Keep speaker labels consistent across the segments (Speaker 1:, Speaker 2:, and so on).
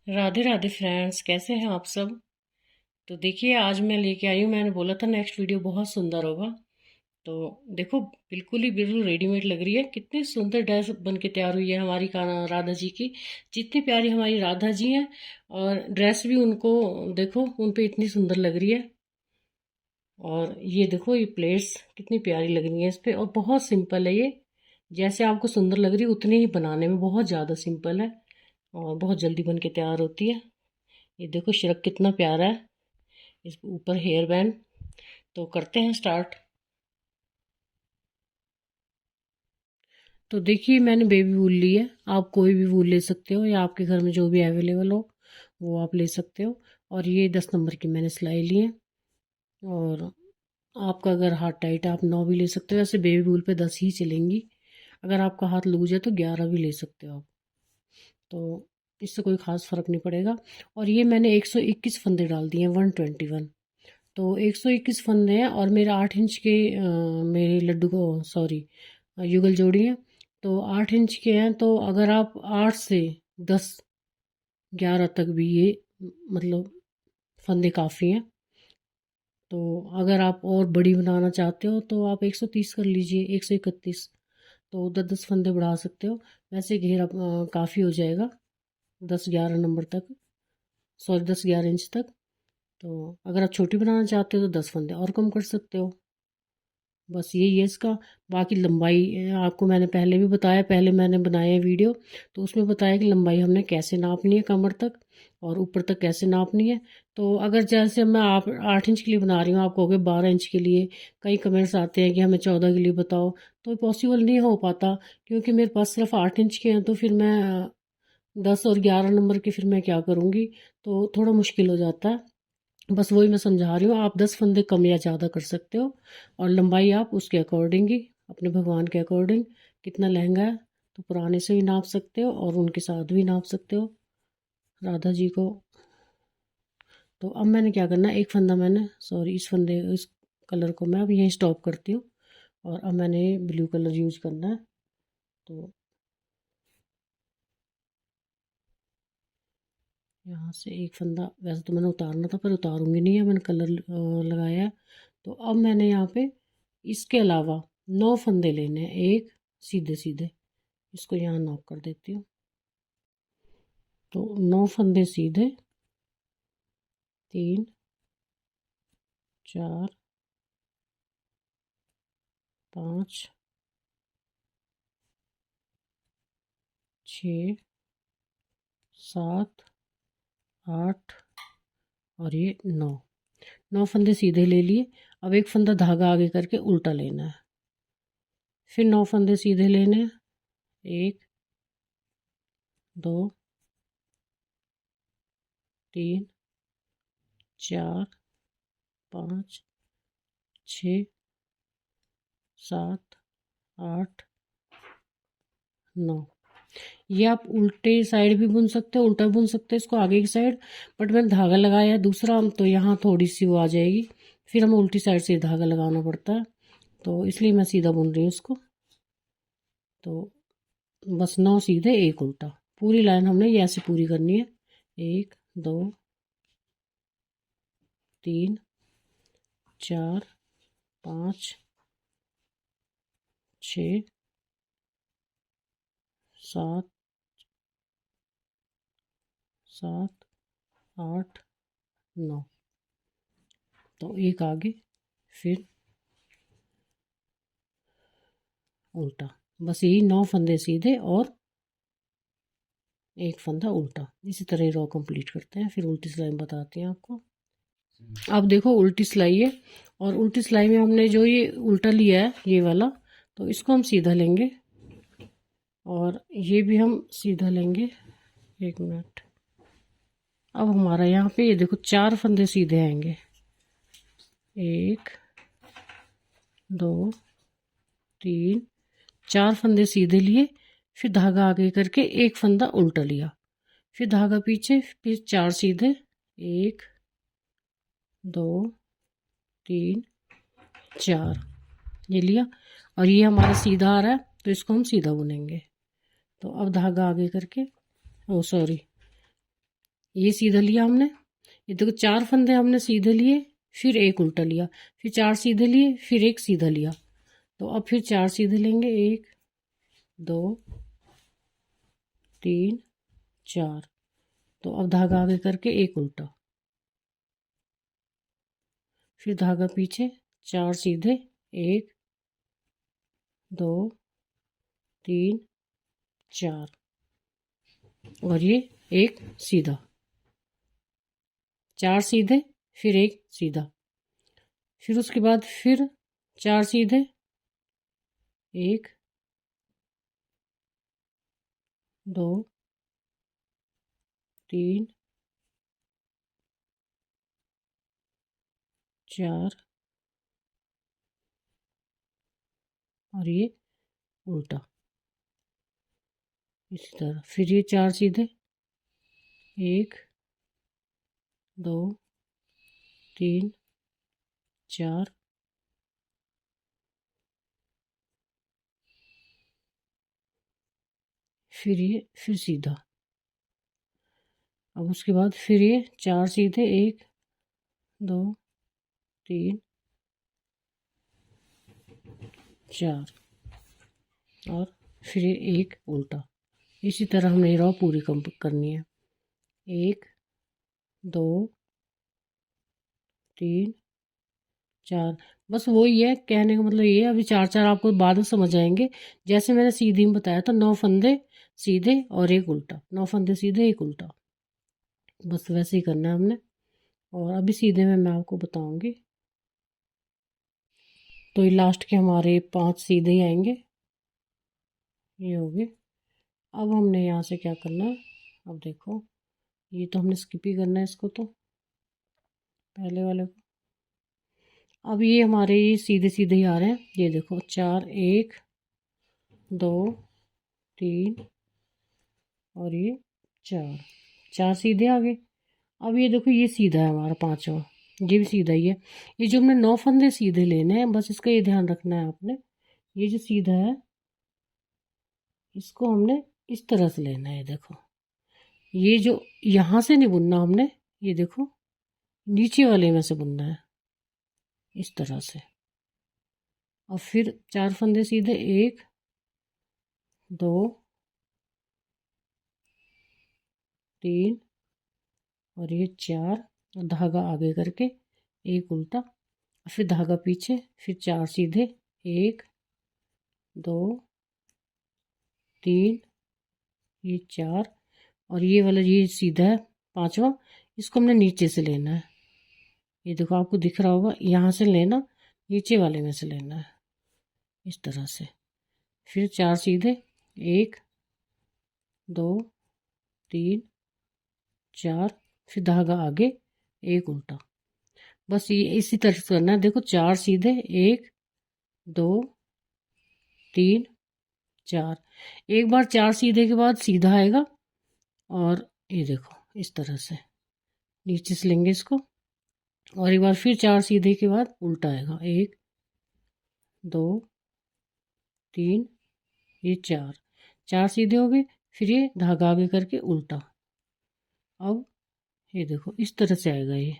Speaker 1: Radhe Radhe friends, कैसे हैं आप सब। तो देखिए, आज मैं लेके आई हूँ। मैंने बोला था नेक्स्ट वीडियो बहुत सुंदर होगा। तो देखो, बिल्कुल रेडीमेड लग रही है। कितनी सुंदर ड्रेस बन के तैयार हुई है हमारी राधा जी की। जितनी प्यारी हमारी राधा जी हैं, और ड्रेस भी उनको देखो, उन पे इतनी सुंदर लग रही है। और ये देखो, ये प्लेट्स कितनी प्यारी लग रही है इस पे, और बहुत सिंपल है ये। जैसे आपको सुंदर लग रही है उतनी ही बनाने में बहुत ज़्यादा सिंपल है, और बहुत जल्दी बन के तैयार होती है। ये देखो श्रग कितना प्यारा है, इस ऊपर हेयर बैंड। तो करते हैं स्टार्ट। तो देखिए, मैंने बेबी वूल ली है। आप कोई भी वूल ले सकते हो, या आपके घर में जो भी अवेलेबल हो वो आप ले सकते हो। और ये 10 नंबर की मैंने सिलाई ली है। और आपका अगर हाथ टाइट है आप 9 भी ले सकते हो। वैसे बेबी वूल पे 10 ही चलेंगी। अगर आपका हाथ लूज है तो 11 भी ले सकते हो आप। तो इससे कोई ख़ास फ़र्क नहीं पड़ेगा। और ये मैंने 121 फंदे डाल दिए हैं, 121। तो 121 फंदे हैं, और मेरा 8 इंच के मेरे लड्डू को, सॉरी, युगल जोड़ी है। तो 8 इंच के हैं, तो अगर आप 8 से 10 11 तक भी ये मतलब फंदे काफ़ी हैं। तो अगर आप और बड़ी बनाना चाहते हो तो आप 130 कर लीजिए, 131। तो 10 10 फंदे बढ़ा सकते हो। वैसे घेरा काफ़ी हो जाएगा 10 11 नंबर तक, सॉरी 10 11 इंच तक। तो अगर आप छोटी बनाना चाहते हो तो 10 फंदे और कम कर सकते हो। बस यही है इसका। बाकी लंबाई आपको मैंने पहले भी बताया, पहले मैंने बनाया है वीडियो, तो उसमें बताया कि लंबाई हमने कैसे नापनी है कमर तक, और ऊपर तक कैसे नापनी है। तो अगर जैसे मैं आप 8 इंच के लिए बना रही हूँ, आप कहोगे 12 इंच के लिए। कई कमेंट्स आते हैं कि हमें 14 के लिए बताओ। तो पॉसिबल नहीं हो पाता, क्योंकि मेरे पास सिर्फ 8 इंच के हैं। तो फिर मैं 10 और 11 नंबर के फिर मैं क्या करूँगी। तो थोड़ा मुश्किल हो जाता है। बस वही मैं समझा रही हूँ, आप 10 फंदे कम या ज़्यादा कर सकते हो। और लंबाई आप उसके अकॉर्डिंग ही, अपने भगवान के अकॉर्डिंग, कितना लहंगा है तो पुराने से भी नाप सकते हो और उनके साथ भी नाप सकते हो राधा जी को। तो अब मैंने क्या करना है, एक फंदा मैंने, सॉरी, इस कलर को मैं अब यहीं स्टॉप करती हूँ। और अब मैंने ब्लू कलर यूज करना है। तो यहाँ से एक फंदा, वैसे तो मैंने उतारना था पर उतारूंगी नहीं है, मैंने कलर लगाया है। तो अब मैंने यहाँ पे इसके अलावा 9 फंदे लेने हैं, एक सीधे सीधे। इसको यहाँ नॉक कर देती हूँ। तो 9 फंदे सीधे, 3 4 5 6 7 8 और ये 9। 9 फंदे सीधे ले लिए। अब एक फंदा धागा आगे करके उल्टा लेना है। फिर 9 फंदे सीधे लेने हैं, 1 2 3 4 5 6 7 8 9। ये आप उल्टे साइड भी बुन सकते हो, उल्टा बुन सकते हो इसको आगे की साइड। बट मैंने धागा लगाया है दूसरा, तो यहाँ थोड़ी सी वो आ जाएगी। फिर हमें उल्टी साइड से धागा लगाना पड़ता है, तो इसलिए मैं सीधा बुन रही हूँ इसको। तो बस 9 सीधे, एक उल्टा, पूरी लाइन हमने ये ऐसे पूरी करनी है। 1 2 3 4 5 6 7 7 8 9। तो एक आगे, फिर उल्टा। बस यही 9 फंदे सीधे और एक फंदा उल्टा, इसी तरह ही रो कंप्लीट करते हैं। फिर उल्टी सिलाई में बताते हैं आपको। अब देखो, उल्टी सिलाई है, और उल्टी सिलाई में हमने जो ये उल्टा लिया है ये वाला, तो इसको हम सीधा लेंगे, और ये भी हम सीधा लेंगे। 1 मिनट। अब हमारा यहाँ पे ये देखो 4 फंदे सीधे आएंगे, 1 2 3 4 फंदे सीधे लिए। फिर धागा आगे करके एक फंदा उल्टा लिया, फिर धागा पीछे, फिर 4 सीधे, 1 2 3 4, ये लिया। और ये हमारा सीधा आ रहा है, तो इसको हम सीधा बुनेंगे। तो अब धागा आगे करके, ओ सॉरी, ये सीधा लिया हमने, ये देखो 4 फंदे हमने सीधे लिए, फिर एक उल्टा लिया, फिर 4 सीधे लिए, फिर एक सीधा लिया। तो अब फिर 4 सीधे लेंगे, 1 2 3 4। तो अब धागा आगे करके एक उल्टा, फिर धागा पीछे, 4 सीधे, 1 2 3 4, और ये एक सीधा, 4 सीधे, फिर एक सीधा, फिर उसके बाद फिर 4 सीधे, 1 2 3 4, और ये उल्टा इसी तरह। फिर ये 4 सीधे, 1 2 3 4, फिर ये फिर सीधा। अब उसके बाद फिर ये 4 सीधे, 1 2 3 4, और फिर ये एक उल्टा। इसी तरह हमने रो पूरी कंप्लीट करनी है। 1 2 3 4, बस वही है, कहने का मतलब ये है। अभी 4 4 आपको बाद में समझ आएंगे। जैसे मैंने सीधी में बताया था, 9 फंदे सीधे और एक उल्टा, 9 फंदे सीधे एक उल्टा, बस वैसे ही करना है हमने। और अभी सीधे में मैं आपको बताऊंगी। तो ये लास्ट के हमारे 5 सीधे ही आएंगे, ये हो गए। अब हमने यहाँ से क्या करना है, अब देखो ये तो हमने स्किप ही करना है इसको, तो पहले वाले को। अब ये हमारे ये सीधे सीधे ही आ रहे हैं, ये देखो 4 1 2 3, और ये 4 4 सीधे आ गए। अब ये देखो ये सीधा है हमारा 5वां, ये भी सीधा ही है। ये जो हमने 9 फंदे सीधे लेने हैं, बस इसका ये ध्यान रखना है आपने। ये जो सीधा है इसको हमने इस तरह से लेना है, देखो ये जो यहाँ से नहीं बुनना हमने, ये देखो नीचे वाले में से बुनना है इस तरह से। और फिर 4 फंदे सीधे, 1 2 3, और ये 4, और धागा आगे करके एक उल्टा, फिर धागा पीछे, फिर 4 सीधे, 1 2 3, ये 4, और ये वाला ये सीधा है 5वां, इसको हमने नीचे से लेना है। ये देखो आपको दिख रहा होगा, यहाँ से लेना, नीचे वाले में से लेना है इस तरह से। फिर 4 सीधे, 1 2 3 4, फिर धागा आगे एक उल्टा, बस ये इसी तरह से करना है। देखो 4 सीधे, 1 2 3 4, एक बार 4 सीधे के बाद सीधा आएगा, और ये देखो इस तरह से नीचे से लेंगे इसको, और एक बार फिर 4 सीधे के बाद उल्टा आएगा, 1 2 3, ये 4 4 सीधे हो गए, फिर ये धागा आगे करके उल्टा। अब ये देखो इस तरह से आएगा ये।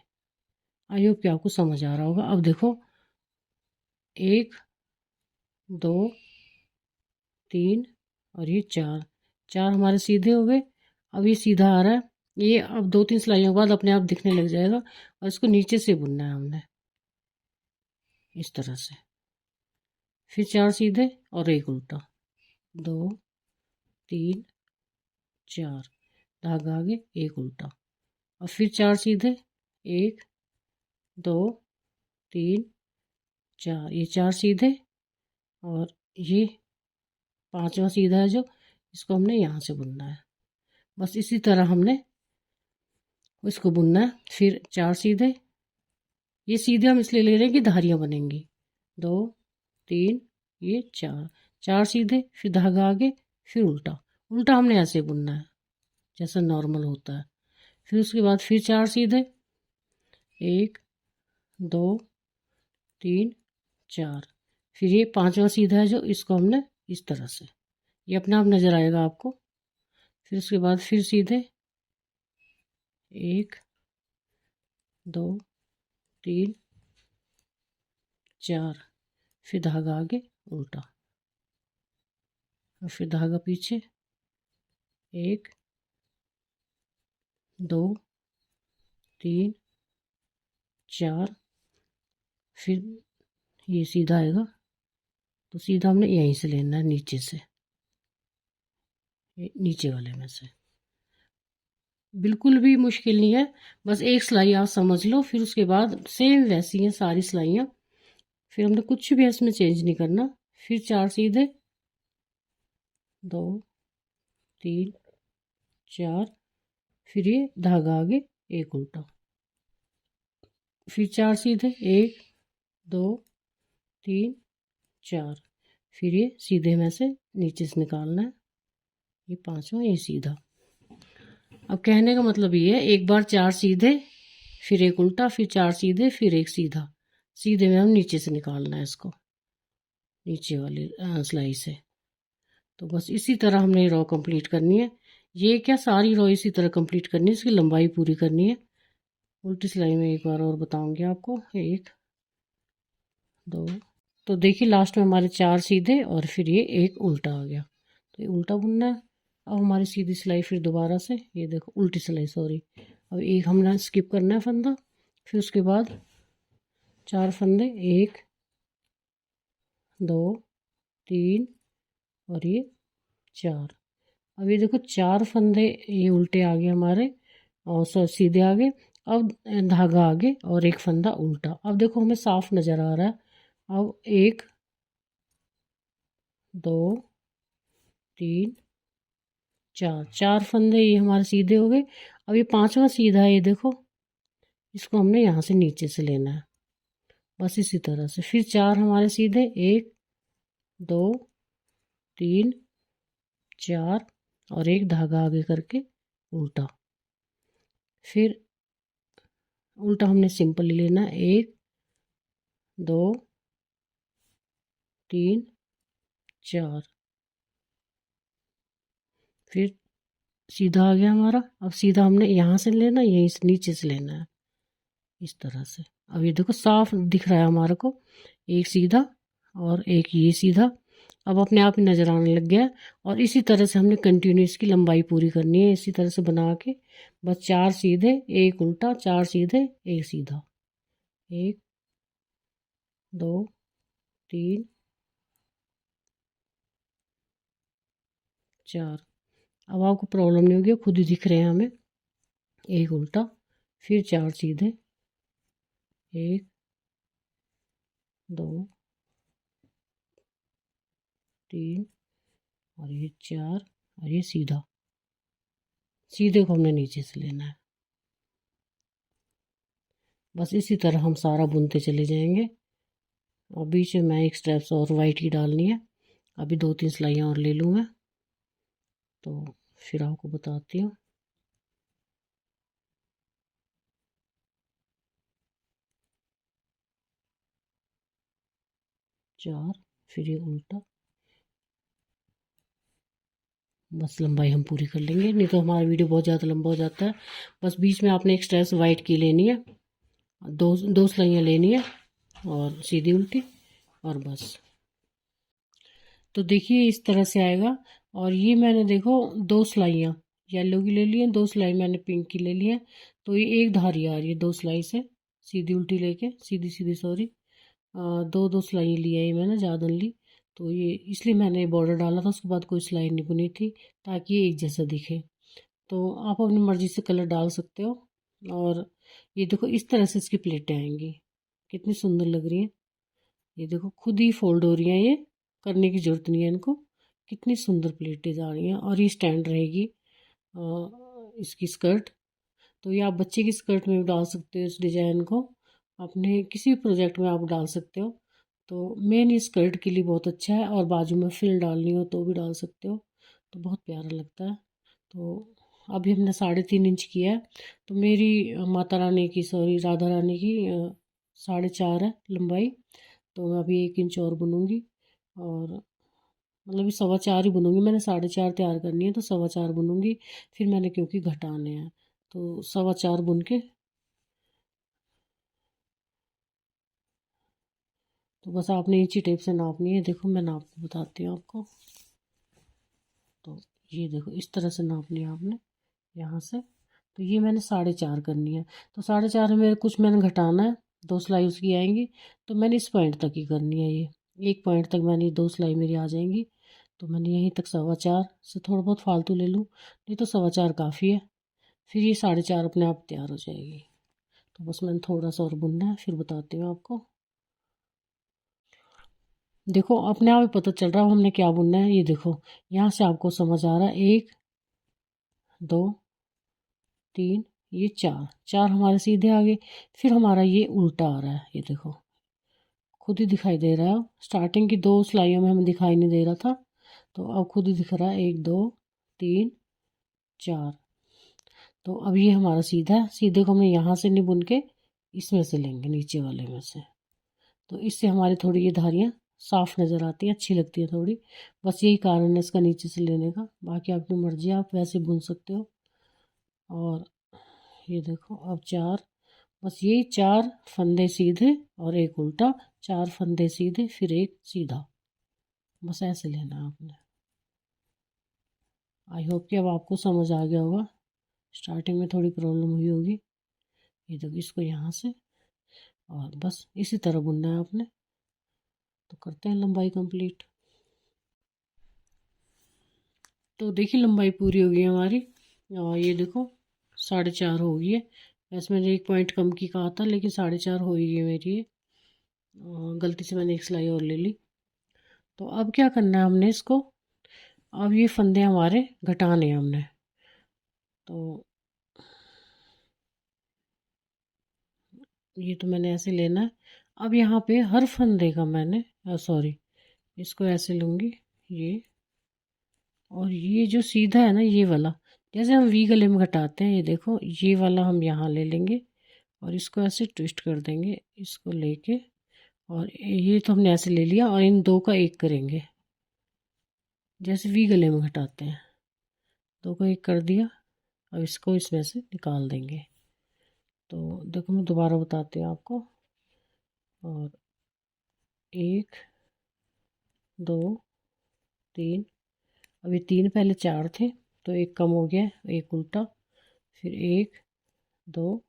Speaker 1: आई होप कि आपको समझ आ रहा होगा। अब देखो 1 2 3, और ये 4 4 हमारे सीधे हो गए। अब ये सीधा आ रहा है, ये अब 2 3 सिलाइयों के बाद अपने आप दिखने लग जाएगा, और इसको नीचे से बुनना है हमने इस तरह से। फिर 4 सीधे और एक उल्टा, 2 3 4, धागा आगे एक उल्टा, और फिर 4 सीधे, 1 2 3 4, ये 4 सीधे, और ये 5वां सीधा है जो, इसको हमने यहाँ से बुनना है। बस इसी तरह हमने इसको बुनना है। फिर 4 सीधे, ये सीधे हम इसलिए ले रहे हैं कि धारियाँ बनेंगी, 2 3, ये 4 4 सीधे, फिर धागा आगे, फिर उल्टा उल्टा हमने ऐसे बुनना है जैसा नॉर्मल होता है। फिर उसके बाद फिर 4 सीधे, 1 2 3 4, फिर ये 5वां सीधा है जो, इसको हमने इस तरह से, ये अपने आप नज़र आएगा आपको। फिर उसके बाद फिर सीधे, 1 2 3 4, फिर धागा आगे उल्टा और फिर धागा पीछे 1 2 3 4, फिर ये सीधा आएगा तो सीधा हमने यहीं से लेना है, नीचे से, नीचे वाले में से। बिल्कुल भी मुश्किल नहीं है, बस एक सिलाई आप समझ लो, फिर उसके बाद सेम वैसी हैं सारी सिलाइयाँ, फिर हमने कुछ भी इसमें चेंज नहीं करना। फिर 4 सीधे 2 3 4, फिर ये धागा आगे 1 उल्टा, फिर 4 सीधे 1 2 3 4, फिर ये सीधे में से नीचे से निकालना है, ये 5वां ये सीधा। अब कहने का मतलब ये है, एक बार 4 सीधे फिर 1 उल्टा, फिर 4 सीधे फिर 1 सीधा, सीधे में हम नीचे से निकालना है इसको, नीचे वाली सिलाई से। तो बस इसी तरह हमने रो कंप्लीट करनी है। ये क्या सारी रो इसी तरह कंप्लीट करनी है, इसकी लंबाई पूरी करनी है। उल्टी सिलाई में एक बार और बताऊंगी आपको, 1 2, तो देखिए लास्ट में हमारे 4 सीधे और फिर ये 1 उल्टा आ गया, तो ये उल्टा बुनना है। अब हमारी सीधी सिलाई फिर दोबारा से, ये देखो उल्टी सिलाई सॉरी, अब एक हमने स्किप करना है फंदा, फिर उसके बाद 4 फंदे 1 2 3 और ये 4। अब ये देखो 4 फंदे ये उल्टे आ गए हमारे और सीधे आ गए। अब धागा आगे और 1 फंदा उल्टा, अब देखो हमें साफ नज़र आ रहा है। अब 1 2 3 4, 4 फंदे ये हमारे सीधे हो गए। अब ये 5वां सीधा है, ये देखो इसको हमने यहाँ से नीचे से लेना है, बस इसी तरह से। फिर 4 हमारे सीधे 1 2 3 4 और 1 धागा आगे करके उल्टा, फिर उल्टा हमने सिंपल ही लेना है, 1 2 3 4, फिर सीधा आ गया हमारा। अब सीधा हमने यहाँ से लेना, यहीं से नीचे से लेना है, इस तरह से। अब ये देखो साफ दिख रहा है हमारे को, एक सीधा और एक ये सीधा, अब अपने आप ही नज़र आने लग गया है। और इसी तरह से हमने कंटिन्यू इसकी लंबाई पूरी करनी है, इसी तरह से बना के बस 4 सीधे 1 उल्टा, 4 सीधे 1 सीधा, 1 2 3 4। अब आपको प्रॉब्लम नहीं होगी, खुद ही दिख रहे हैं हमें। 1 उल्टा, फिर 4 सीधे 1 2 3 और ये 4 और ये सीधा, सीधे को हमने नीचे से लेना है। बस इसी तरह हम सारा बुनते चले जाएंगे। और बीच में मैं एक स्टेप्स और वाइट की डालनी है, अभी 2-3 सिलाइयाँ और ले लूँ मैं, तो फिर आपको बताती हूँ। चार, फिर ये उल्टा, बस लंबाई हम पूरी कर लेंगे, नहीं तो हमारा वीडियो बहुत ज़्यादा लंबा हो जाता है। बस बीच में आपने एक स्टेप्स वाइट की लेनी है, दो सिलाइयाँ लेनी है और सीधी उल्टी, और बस। तो देखिए इस तरह से आएगा। और ये मैंने देखो 2 सिलाइयाँ येलो की ले ली हैं, 2 सिलाई मैंने पिंक की ले ली है, तो ये एक धारी आ रही है 2 सिलाई से, सीधी उल्टी लेके, सीधी सीधी सॉरी, 2 सिलाई ली है ये मैंने, ज़्यादा नहीं ली। तो ये इसलिए मैंने बॉर्डर डाला था, उसके बाद कोई सिलाई नहीं बुनी थी, ताकि ये एक जैसा दिखे। तो आप अपनी मर्ज़ी से कलर डाल सकते हो। और ये देखो इस तरह से इसकी प्लेटें आएंगी, कितनी सुंदर लग रही हैं। ये देखो खुद ही फोल्ड हो रही हैं, ये करने की ज़रूरत नहीं है इनको, कितनी सुंदर प्लेटें आ रही हैं। और ये स्टैंड रहेगी इसकी स्कर्ट, तो ये आप बच्चे की स्कर्ट में भी डाल सकते हो इस डिज़ाइन को, अपने किसी भी प्रोजेक्ट में आप डाल सकते हो। तो मेन ये स्कर्ट के लिए बहुत अच्छा है, और बाजू में फ्रिल डालनी हो तो भी डाल सकते हो, तो बहुत प्यारा लगता है। तो अभी हमने 3.5 इंच किया है, तो मेरी माता रानी की सॉरी राधा रानी की 4.5 है लंबाई, तो मैं अभी 1 इंच और बुनूंगी, और मतलब ये 4.25 ही बुनूंगी, मैंने 4.5 तैयार करनी है, तो 4.25 बुनूंगी, फिर मैंने क्योंकि घटाने हैं, तो 4.25 बुन के, तो बस आपने इंची टेप से नापनी है। देखो मैं नाप के बताती हूँ आपको। तो ये देखो इस तरह से नापनी है आपने यहाँ से। तो ये मैंने 4.5 करनी है। तो 4.5 में कुछ मैंने घटाना है, 2 सिलाई उसकी आएंगी। तो मैंने इस पॉइंट तक ही करनी है, ये एक पॉइंट तक मैंने 2 सिलाई मेरी आ जाएंगी। तो मैंने यहीं तक 4.25 से थोड़ा बहुत फालतू ले लूँ, नहीं तो 4.25 काफ़ी है। फिर ये 4.5 अपने आप तैयार हो जाएगी। तो बस मैंने थोड़ा सा और बुनना है, फिर बताती हूँ आपको। देखो अपने आप ही पता चल रहा है हमने क्या बुनना है। ये देखो यहाँ से आपको समझ आ रहा है, 1 2 3, ये 4 4 हमारे सीधे आ गए। फिर हमारा ये उल्टा आ रहा है, ये देखो खुद ही दिखाई दे रहा है। स्टार्टिंग की 2 सिलाइयों में हमें दिखाई नहीं दे रहा था, तो अब खुद ही दिख रहा है, 1 2 3 4। तो अब ये हमारा सीधा है। सीधे को हमने यहाँ से नहीं बुन के इसमें से लेंगे, नीचे वाले में से। तो इससे हमारी थोड़ी ये धारियाँ साफ नज़र आती हैं, अच्छी लगती है थोड़ी। बस यही कारण है इसका नीचे से लेने का। बाकी आपकी मर्जी, आप वैसे बुन सकते हो। और ये देखो अब 4, बस यही 4 फंदे सीधे और एक उल्टा, 4 फंदे सीधे फिर एक सीधा, बस ऐसे लेना है आपने। आई होप कि अब आपको समझ आ गया होगा। स्टार्टिंग में थोड़ी प्रॉब्लम हुई होगी। ये देखो इसको यहाँ से, और बस इसी तरह बुनना है आपने। तो करते हैं लंबाई कंप्लीट। तो देखिए लंबाई पूरी हो गई हमारी, और ये देखो 4.5 हो गई है। वैसे मैंने 1 पॉइंट कम की कहा था, लेकिन 4.5 हो ही गई मेरी ये। गलती से मैंने एक सिलाई और ले ली। तो अब क्या करना है हमने इसको, अब ये फंदे हमारे घटाने हैं हमने। तो ये तो मैंने ऐसे लेना है। अब यहाँ पे हर फंदे का मैंने सॉरी, इसको ऐसे लूँगी ये, और ये जो सीधा है ना ये वाला, जैसे हम वी गले में घटाते हैं, ये देखो ये वाला हम यहाँ ले लेंगे और इसको ऐसे ट्विस्ट कर देंगे, इसको लेके। और ये तो हमने ऐसे ले लिया, और इन 2 का 1 करेंगे, जैसे वी गले में घटाते हैं। 2 का 1 कर दिया। अब इसको इसमें से निकाल देंगे। तो देखो मैं दोबारा बताती हूँ आपको। और 1 2 3, अभी 3 पहले 4 थे, तो 1 कम हो गया, 1 उल्टा, फिर 1 2,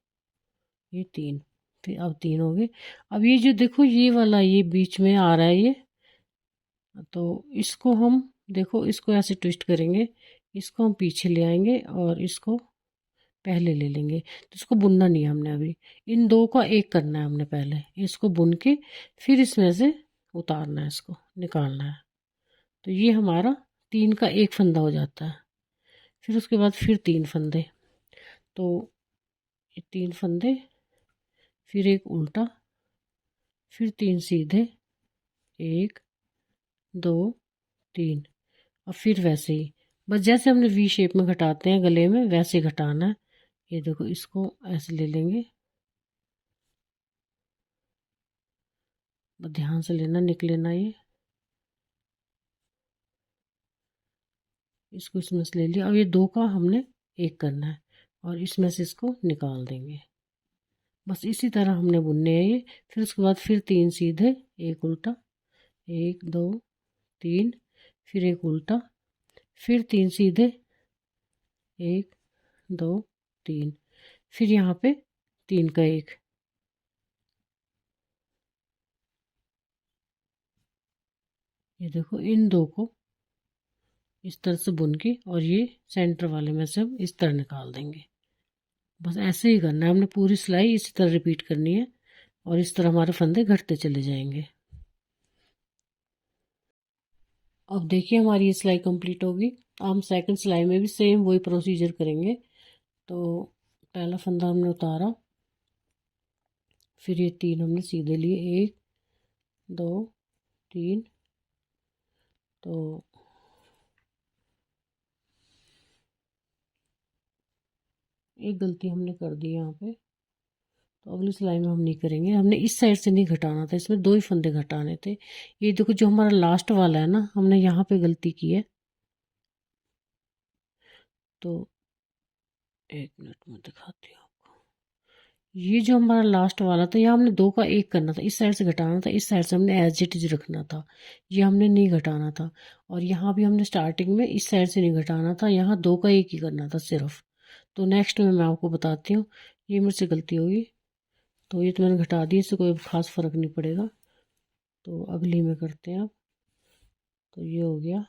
Speaker 1: ये 3, फिर अब 3 हो गए। अब ये जो देखो ये वाला ये बीच में आ रहा है ये, तो इसको हम देखो इसको ऐसे ट्विस्ट करेंगे, इसको हम पीछे ले आएंगे और इसको पहले ले लेंगे। तो इसको बुनना नहीं है हमने अभी, इन 2 का 1 करना है हमने पहले, इसको बुन के फिर इसमें से उतारना है, इसको निकालना है। तो ये हमारा 3 का 1 फंदा हो जाता है। फिर उसके बाद फिर 3 फंदे, तो ये 3 फंदे, फिर एक उल्टा, फिर 3 सीधे, 1 2 3। और फिर वैसे ही, बस जैसे हमने वी शेप में घटाते हैं गले में, वैसे घटाना है। ये देखो इसको ऐसे ले लेंगे, बस ध्यान से लेना, निकले ना ये। इसको इसमें से ले लिया। अब ये 2 का हमने 1 करना है, और इसमें से इसको निकाल देंगे। बस इसी तरह हमने बुनने हैं ये। फिर उसके बाद फिर 3 सीधे, 1 उल्टा, 1 2 3, फिर 1 उल्टा, फिर 3 सीधे, 1 2 3, फिर यहाँ पे 3 का 1। ये देखो इन 2 को इस तरह से बुन के, और ये सेंटर वाले में से हम इस तरह निकाल देंगे। बस ऐसे ही करना है हमने, पूरी सिलाई इसी तरह रिपीट करनी है, और इस तरह हमारे फंदे घटते चले जाएंगे। अब देखिए हमारी ये सिलाई कंप्लीट होगी। हम सेकंड सिलाई में भी सेम वही प्रोसीजर करेंगे। तो पहला फंदा हमने उतारा, फिर ये 3 हमने सीधे लिए, 1 2 3। तो एक गलती हमने कर दी यहाँ पे, तो अगली सिलाई में हम नहीं करेंगे। हमने इस साइड से नहीं घटाना था, इसमें 2 ही फंदे घटाने थे। ये देखो जो हमारा लास्ट वाला है ना, हमने यहाँ पे गलती की है। तो एक मिनट में दिखाती हूँ आपको। ये जो हमारा लास्ट वाला था, यहाँ हमने 2 का 1 करना था, इस साइड से घटाना था, इस साइड से हमने एज इट इज रखना था, ये हमने नहीं घटाना था। और यहाँ भी हमने स्टार्टिंग में इस साइड से नहीं घटाना था, यहाँ 2 का 1 ही करना था सिर्फ। तो नेक्स्ट में मैं आपको बताती हूँ। ये मेरे से गलती होगी, तो ये तो मैंने घटा दी, इससे कोई खास फर्क नहीं पड़ेगा। तो अगली में करते हैं अब। तो ये हो गया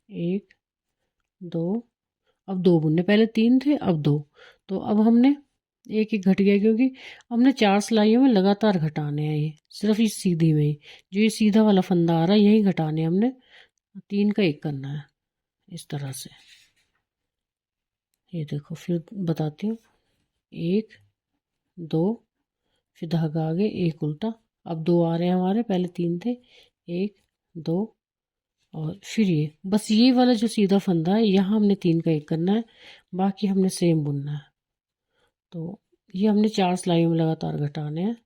Speaker 1: 1 2, अब 2 बुनने, पहले 3 थे अब 2। तो अब हमने एक एक घट गया, क्योंकि हमने 4 सिलाइयों में लगातार घटाने हैं, ये सिर्फ इस सीधी में ही, जो ये सीधा वाला फंदा आ रहा है यही घटाने हैं हमने। 3 का 1 करना है इस तरह से। ये देखो फिर बताती हूँ। 1 2, फिर धागा आगे, 1 उल्टा, अब 2 आ रहे हैं हमारे, पहले 3 थे। 1 2, और फिर ये बस ये वाला जो सीधा फंदा है यहाँ हमने 3 का 1 करना है, बाकी हमने सेम बुनना है। तो ये हमने 4 सिलाइयों में लगातार घटाने हैं।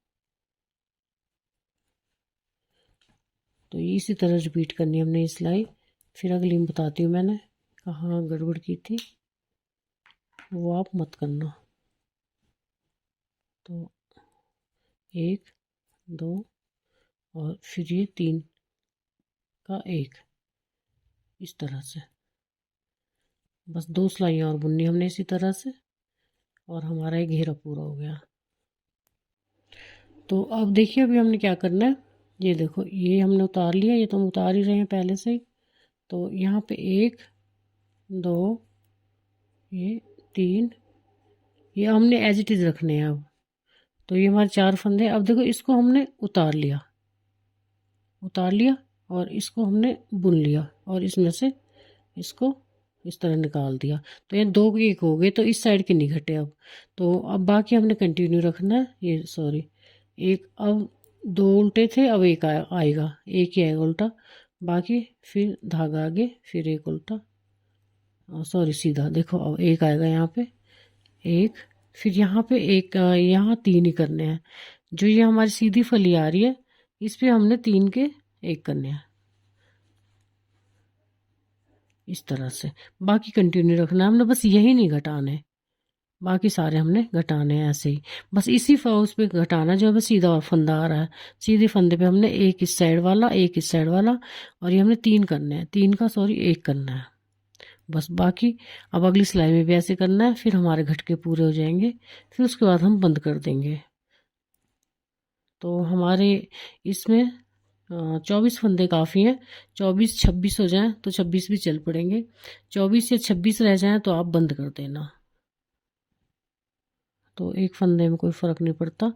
Speaker 1: तो इसी तरह रिपीट करनी है हमने ये सिलाई। फिर अगली में बताती हूँ मैंने कहाँ गड़बड़ की थी, वो आप मत करना। तो 1 2, और फिर ये 3 का 1, इस तरह से। बस 2 सिलाइयाँ और बुननी हमने इसी तरह से, और हमारा ये घेरा पूरा हो गया। तो अब देखिए अभी हमने क्या करना है। ये देखो ये हमने उतार लिया, ये तो हम उतार ही रहे हैं पहले से ही। तो यहाँ पे 1 2, ये 3, ये हमने एज इट इज़ रखने हैं अब। तो ये हमारे 4 फंदे। अब देखो इसको हमने उतार लिया और इसको हमने बुन लिया, और इसमें से इसको इस तरह निकाल दिया। तो ये 2 के 1 हो गए, तो इस साइड के नहीं घटे अब। तो अब बाकी हमने कंटिन्यू रखना है। ये सॉरी, एक अब 2 उल्टे थे, अब एक आएगा, एक ही आएगा उल्टा। बाकी फिर धागा आगे, फिर एक उल्टा, सॉरी सीधा। देखो अब एक आएगा यहाँ पे, एक, फिर यहाँ पे एक, यहाँ 3 ही करने हैं। जो ये हमारी सीधी फली आ रही है, इस पे हमने 3 के 1 करने हैं, इस तरह से। बाकी कंटिन्यू रखना है हमने, बस यही नहीं घटाने, बाकी सारे हमने घटाने हैं ऐसे ही। बस इसी उस पे घटाना जो है, बस सीधा फंदा आ रहा है, सीधे फंदे पे हमने एक इस साइड वाला, एक इस साइड वाला, और ये हमने 3 करने हैं, 3 का सॉरी 1 करना है बस। बाकी अब अगली सिलाई में भी ऐसे करना है, फिर हमारे घटके पूरे हो जाएंगे, फिर उसके बाद हम बंद कर देंगे। तो हमारे इसमें 24 फंदे काफ़ी हैं। 24 26 हो जाएं तो 26 भी चल पड़ेंगे, 24 या 26 रह जाएं तो आप बंद कर देना। तो एक फंदे में कोई फ़र्क नहीं पड़ता,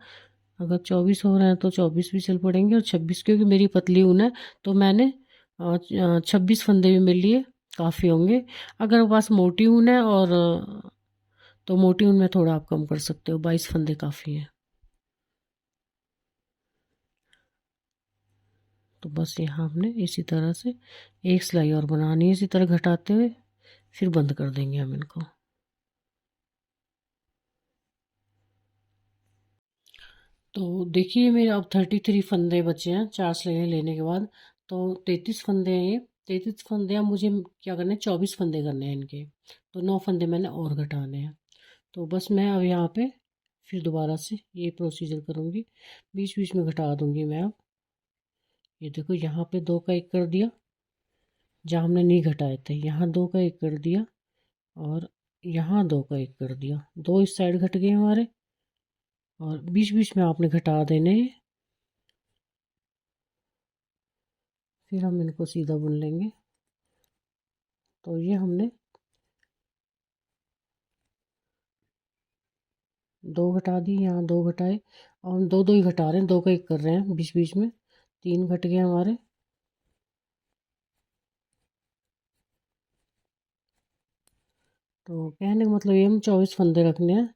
Speaker 1: अगर 24 हो रहे हैं तो 24 भी चल पड़ेंगे, और 26, क्योंकि मेरी पतली ऊन है तो मैंने 26 फंदे भी मेरे लिए काफ़ी होंगे। अगर वो पास मोटी ऊन है और तो मोटी ऊन में थोड़ा आप कम कर सकते हो, 22 फंदे काफ़ी हैं। तो बस यहाँ हमने इसी तरह से एक सिलाई और बनानी है, इसी तरह घटाते हुए, फिर बंद कर देंगे हम इनको। तो देखिए मेरे अब 33 फंदे बचे हैं 4 सिलाइयाँ लेने के बाद। तो 33 फंदे हैं ये। 33 फंदे हैं, मुझे क्या करने हैं, 24 फंदे करने हैं इनके। तो 9 फंदे मैंने और घटाने हैं। तो बस मैं अब यहाँ पे फिर दोबारा से ये प्रोसीजर करूँगी, बीच बीच में घटा दूँगी मैं अब। ये देखो यहाँ पे 2 का 1 कर दिया, जहाँ हमने नहीं घटाए थे यहाँ 2 का 1 कर दिया, और यहाँ 2 का 1 कर दिया, 2 इस साइड घट गए हमारे, और बीच बीच में आपने घटा देने हैं। फिर हम इनको सीधा बुन लेंगे। तो ये हमने 2 घटा दी, यहाँ 2 घटाए, और हम 2 2 ही घटा रहे हैं, 2 का 1 कर रहे हैं बीच बीच में। 3 घट गए हमारे। तो कहने का मतलब ये हम 24 फंदे रखने हैं।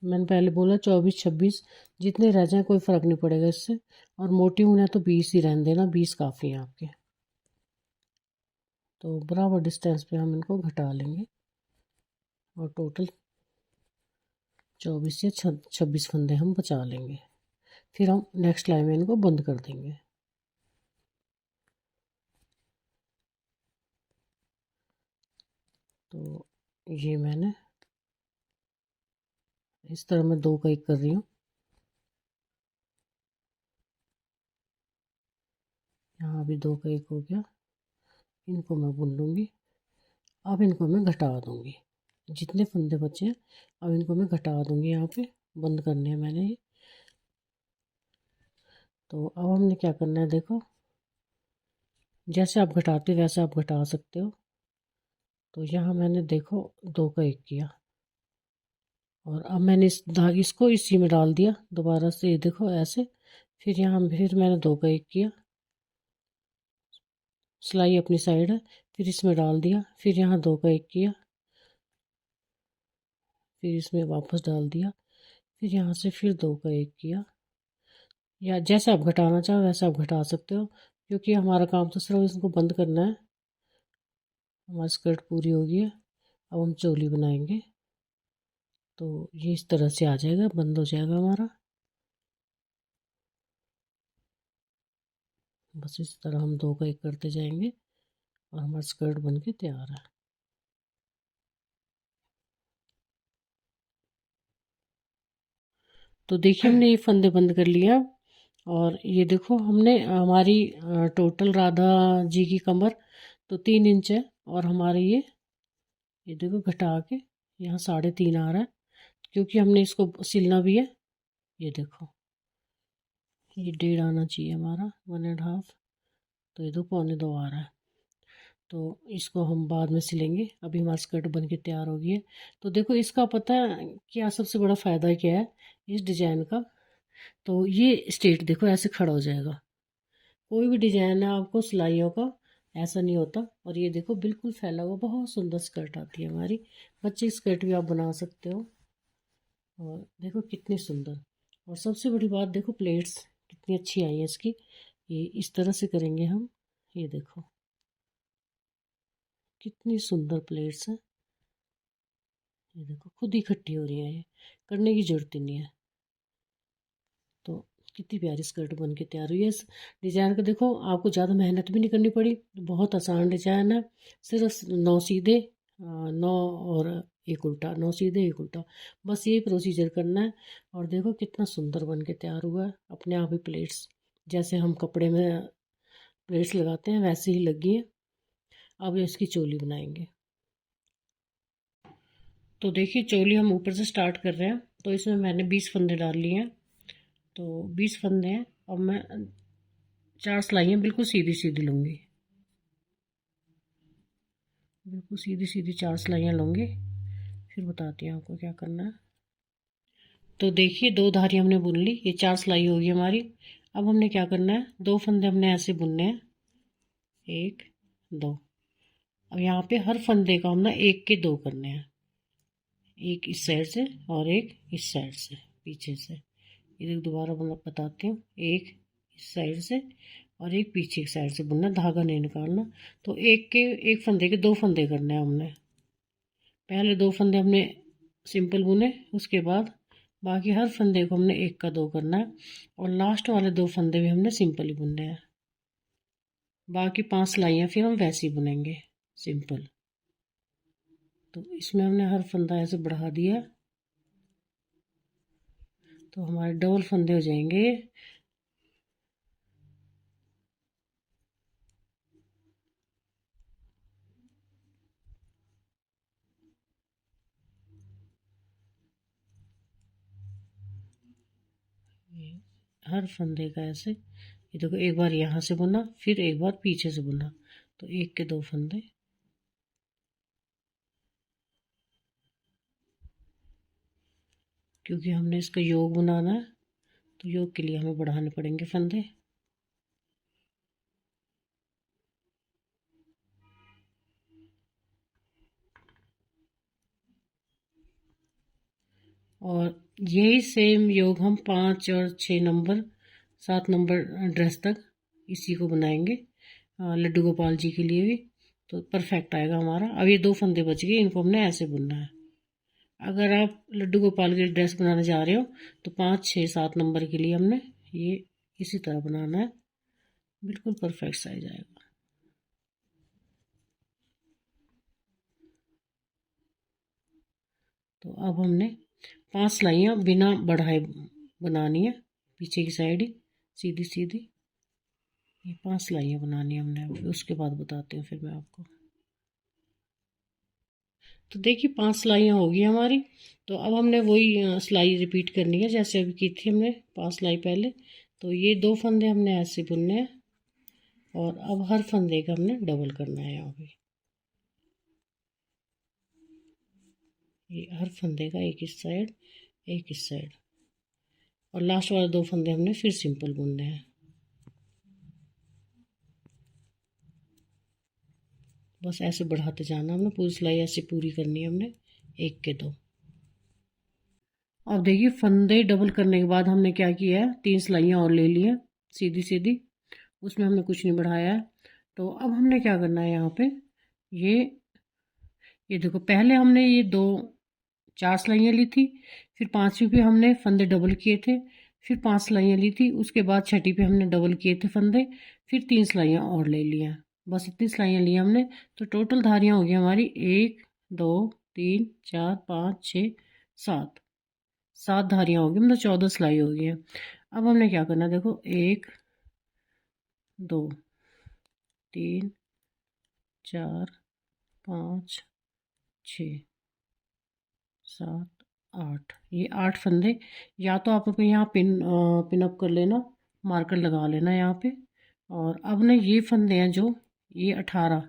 Speaker 1: मैंने पहले बोला 24 26 जितने रह जाए कोई फ़र्क नहीं पड़ेगा इससे, और मोटी ऊन है तो 20 ही रहने देना, 20 काफ़ी है आपके। तो बराबर डिस्टेंस पे हम इनको घटा लेंगे, और टोटल 24 या 26 फंदे हम बचा लेंगे। फिर हम नेक्स्ट लाइन में इनको बंद कर देंगे। तो ये मैंने इस तरह मैं 2 का एक कर रही हूँ। यहाँ भी 2 का एक हो गया। इनको मैं बुन लूँगी। अब इनको मैं घटा दूँगी, जितने फंदे बचे हैं अब इनको मैं घटा दूँगी। यहाँ पे बंद करने हैं मैंने ये। तो अब हमने क्या करना है, देखो जैसे आप घटाते हो वैसे आप घटा सकते हो। तो यहाँ मैंने देखो 2 का एक किया और अब मैंने इस धागे इसको इसी में डाल दिया दोबारा से, ये देखो ऐसे। फिर यहाँ फिर मैंने 2 का एक किया, सिलाई अपनी साइड है, फिर इसमें डाल दिया, फिर यहाँ 2 का एक किया, फिर इसमें वापस डाल दिया, फिर यहाँ से फिर 2 का एक किया। या जैसे आप घटाना चाहो वैसे आप घटा सकते हो, क्योंकि हमारा काम तो सिर्फ इसको बंद करना है। हमारी स्कर्ट पूरी हो गई है। अब हम चोली बनाएंगे। तो ये इस तरह से आ जाएगा, बंद हो जाएगा हमारा। बस इस तरह हम 2 का एक करते जाएंगे और हमारा स्कर्ट बन के तैयार है। तो देखिए हमने ये फंदे बंद कर लिया। और ये देखो हमने हमारी टोटल राधा जी की कमर तो 3 इंच है, और हमारे ये देखो घटा के यहाँ 3.5 आ रहा है, क्योंकि हमने इसको सिलना भी है। ये देखो ये 1.5 आना चाहिए हमारा, 1.5। तो ये 2 पौने 2 आ रहा है। तो इसको हम बाद में सिलेंगे, अभी हमारा स्कर्ट बन के तैयार हो गई है। तो देखो इसका पता है क्या सबसे बड़ा फ़ायदा क्या है इस डिज़ाइन का। तो ये स्ट्रेट देखो ऐसे खड़ा हो जाएगा। कोई भी डिज़ाइन है आपको सिलाइयों का ऐसा नहीं होता। और ये देखो बिल्कुल फैला हुआ, बहुत सुंदर स्कर्ट आती है हमारी। बच्चे की स्कर्ट भी आप बना सकते हो। और देखो कितनी सुंदर। और सबसे बड़ी बात देखो प्लेट्स कितनी अच्छी आई है इसकी। ये इस तरह से करेंगे हम। ये देखो कितनी सुंदर प्लेट्स हैं। ये देखो खुद ही इकट्ठी हो रही है, ये करने की ज़रूरत ही नहीं है। तो कितनी प्यारी स्कर्ट बन के तैयार हुई है। इस डिज़ाइन का देखो आपको ज़्यादा मेहनत भी नहीं करनी पड़ी, बहुत आसान डिज़ाइन है। सिर्फ 9 सीधे 9 और एक उल्टा, 9 सीधे एक उल्टा, बस यही प्रोसीजर करना है। और देखो कितना सुंदर बन के तैयार हुआ है अपने आप ही। प्लेट्स जैसे हम कपड़े में प्लेट्स लगाते हैं वैसे ही लगी है। अब इसकी चोली बनाएंगे। तो देखिए चोली हम ऊपर से स्टार्ट कर रहे हैं। तो इसमें मैंने 20 फंदे डाल लिए हैं। तो 20 फंदे हैं। अब मैं 4 सिलाइयाँ बिल्कुल सीधी सीधी लूँगी, बिल्कुल सीधी सीधी 4 सिलाइयाँ लूँगी। फिर बताती हूँ आपको क्या करना है। तो देखिए 2 धारी हमने बुन ली, ये 4 सिलाई होगी हमारी। अब हमने क्या करना है, 2 फंदे हमने ऐसे बुनने हैं, 1 2। अब यहाँ पे हर फंदे का हमने 1 के 2 करने हैं, एक इस साइड से और एक इस साइड से पीछे से। इधर दोबारा बताती हूँ, एक इस साइड से और एक पीछे की साइड से बुनना, धागा नहीं निकालना। तो एक फंदे के 2 फंदे करने हैं हमने। पहले 2 फंदे हमने सिंपल बुने, उसके बाद बाकी हर फंदे को हमने 1 का 2 करना है। और लास्ट वाले 2 फंदे भी हमने सिंपल ही बुनने हैं। बाकी 5 सिलाइयाँ फिर हम वैसे ही बुनेंगे सिंपल। तो इसमें हमने हर फंदा ऐसे बढ़ा दिया, तो हमारे डबल फंदे हो जाएंगे। हर फंदे का ऐसे, ये देखो एक बार यहाँ से बुना फिर एक बार पीछे से बुना, तो 1 के 2 फंदे। क्योंकि हमने इसका योग बनाना है तो योग के लिए हमें बढ़ाने पड़ेंगे फंदे। और यही सेम योग हम 5 और 6 नंबर 7 नंबर ड्रेस तक इसी को बनाएंगे लड्डू गोपाल जी के लिए भी। तो परफेक्ट आएगा हमारा। अब ये 2 फंदे बच गए, इनको हमने ऐसे बुनना है। अगर आप लड्डू गोपाल के ड्रेस बनाने जा रहे हो तो 5 6 7 नंबर के लिए हमने ये इसी तरह बनाना है, बिल्कुल परफेक्ट साइज आएगा। तो अब हमने 5 सिलाइयाँ बिना बढ़ाए बनानी है, पीछे की साइड ही सीधी सीधी ये 5 सिलाइयाँ बनानी है हमने। उसके बाद बताती हूँ फिर मैं आपको। तो देखिए 5 सिलाइयाँ हो गई हमारी। तो अब हमने वही सिलाई रिपीट करनी है जैसे अभी की थी हमने 5 सिलाई पहले। तो ये 2 फंदे हमने ऐसे बुनने हैं और अब हर फंदे का हमने डबल करना है यहाँ पे। ये हर फंदे का एक इस साइड एक इस साइड, और लास्ट वाले 2 फंदे हमने फिर सिंपल बुनने हैं। बस ऐसे बढ़ाते जाना हमने, पूरी सिलाई ऐसे पूरी करनी है हमने, एक के 2। अब देखिए फंदे डबल करने के बाद हमने क्या किया है, 3 सिलाइयाँ और ले ली हैं सीधी सीधी, उसमें हमने कुछ नहीं बढ़ाया है। तो अब हमने क्या करना है यहाँ पे, ये देखो पहले हमने ये 4 सिलाइयाँ ली थी, फिर 5वीं पे हमने फंदे डबल किए थे, फिर 5 सिलाइयाँ ली थी, उसके बाद 6ठी पे हमने डबल किए थे फंदे, फिर 3 सिलाइयाँ और ले ली हैं। बस इतनी सिलाइयाँ ली हमने। तो टोटल धारियाँ हो गई हमारी 1 2 3 4 5 6 7, 7 धारियाँ हो गई, मतलब 14 सिलाई हो गई है। अब हमने क्या करना है, देखो 1 2 3 4 5 6 7 8, ये 8 फंदे। या तो आप अपने यहाँ पिन अप कर लेना, मार्कर लगा लेना यहाँ पे। और अब ना ये फंदे हैं जो ये 18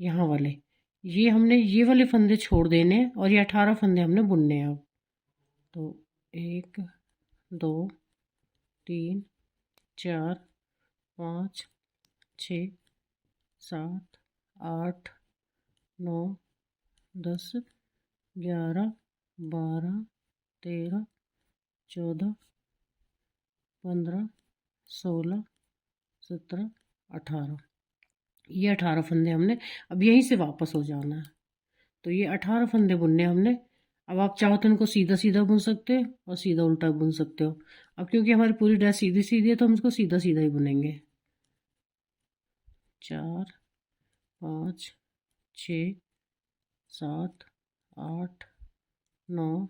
Speaker 1: यहाँ वाले, ये हमने ये वाले फंदे छोड़ देने हैं और ये 18 फंदे हमने बुनने हैं अब। तो 1 2 3 4 5 6 7 8 9 10 11 12 13 14 15 16 17 18, ये 18 फंदे हमने अब यहीं से वापस हो जाना है। तो ये 18 फंदे बुनने हमने। अब आप चाहो तो इनको सीधा सीधा बुन सकते हो और सीधा उल्टा बुन सकते हो। अब क्योंकि हमारी पूरी ड्रेस सीधी सीधी है तो हम इसको सीधा सीधा ही बुनेंगे। 4 5 6 7 8 9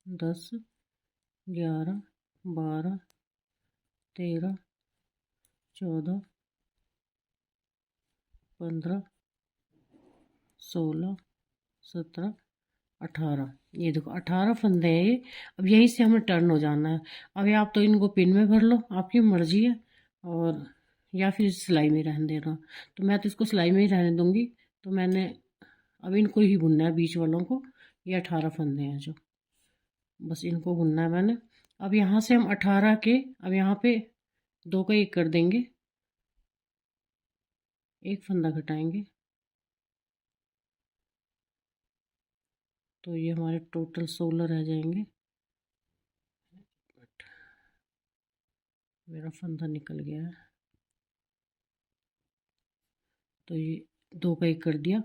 Speaker 1: 10 11 12 13 14 15 16 17 18, ये देखो 18 फंदे हैं ये। अब यहीं से हमें टर्न हो जाना है। अब या आप तो इनको पिन में भर लो, आपकी मर्जी है, और या फिर सिलाई में रहने देना। तो मैं तो इसको सिलाई में ही रहने दूंगी। तो मैंने अब इनको ही बुनना है, बीच वालों को। ये 18 फंदे हैं जो, बस इनको बुनना है मैंने। अब यहाँ से हम 18 के, अब यहाँ पे 2 का 1 कर देंगे, एक फंदा घटाएंगे, तो ये हमारे टोटल 16 रह जाएंगे। बट मेरा फंदा निकल गया है, तो ये 2 का 1 कर दिया।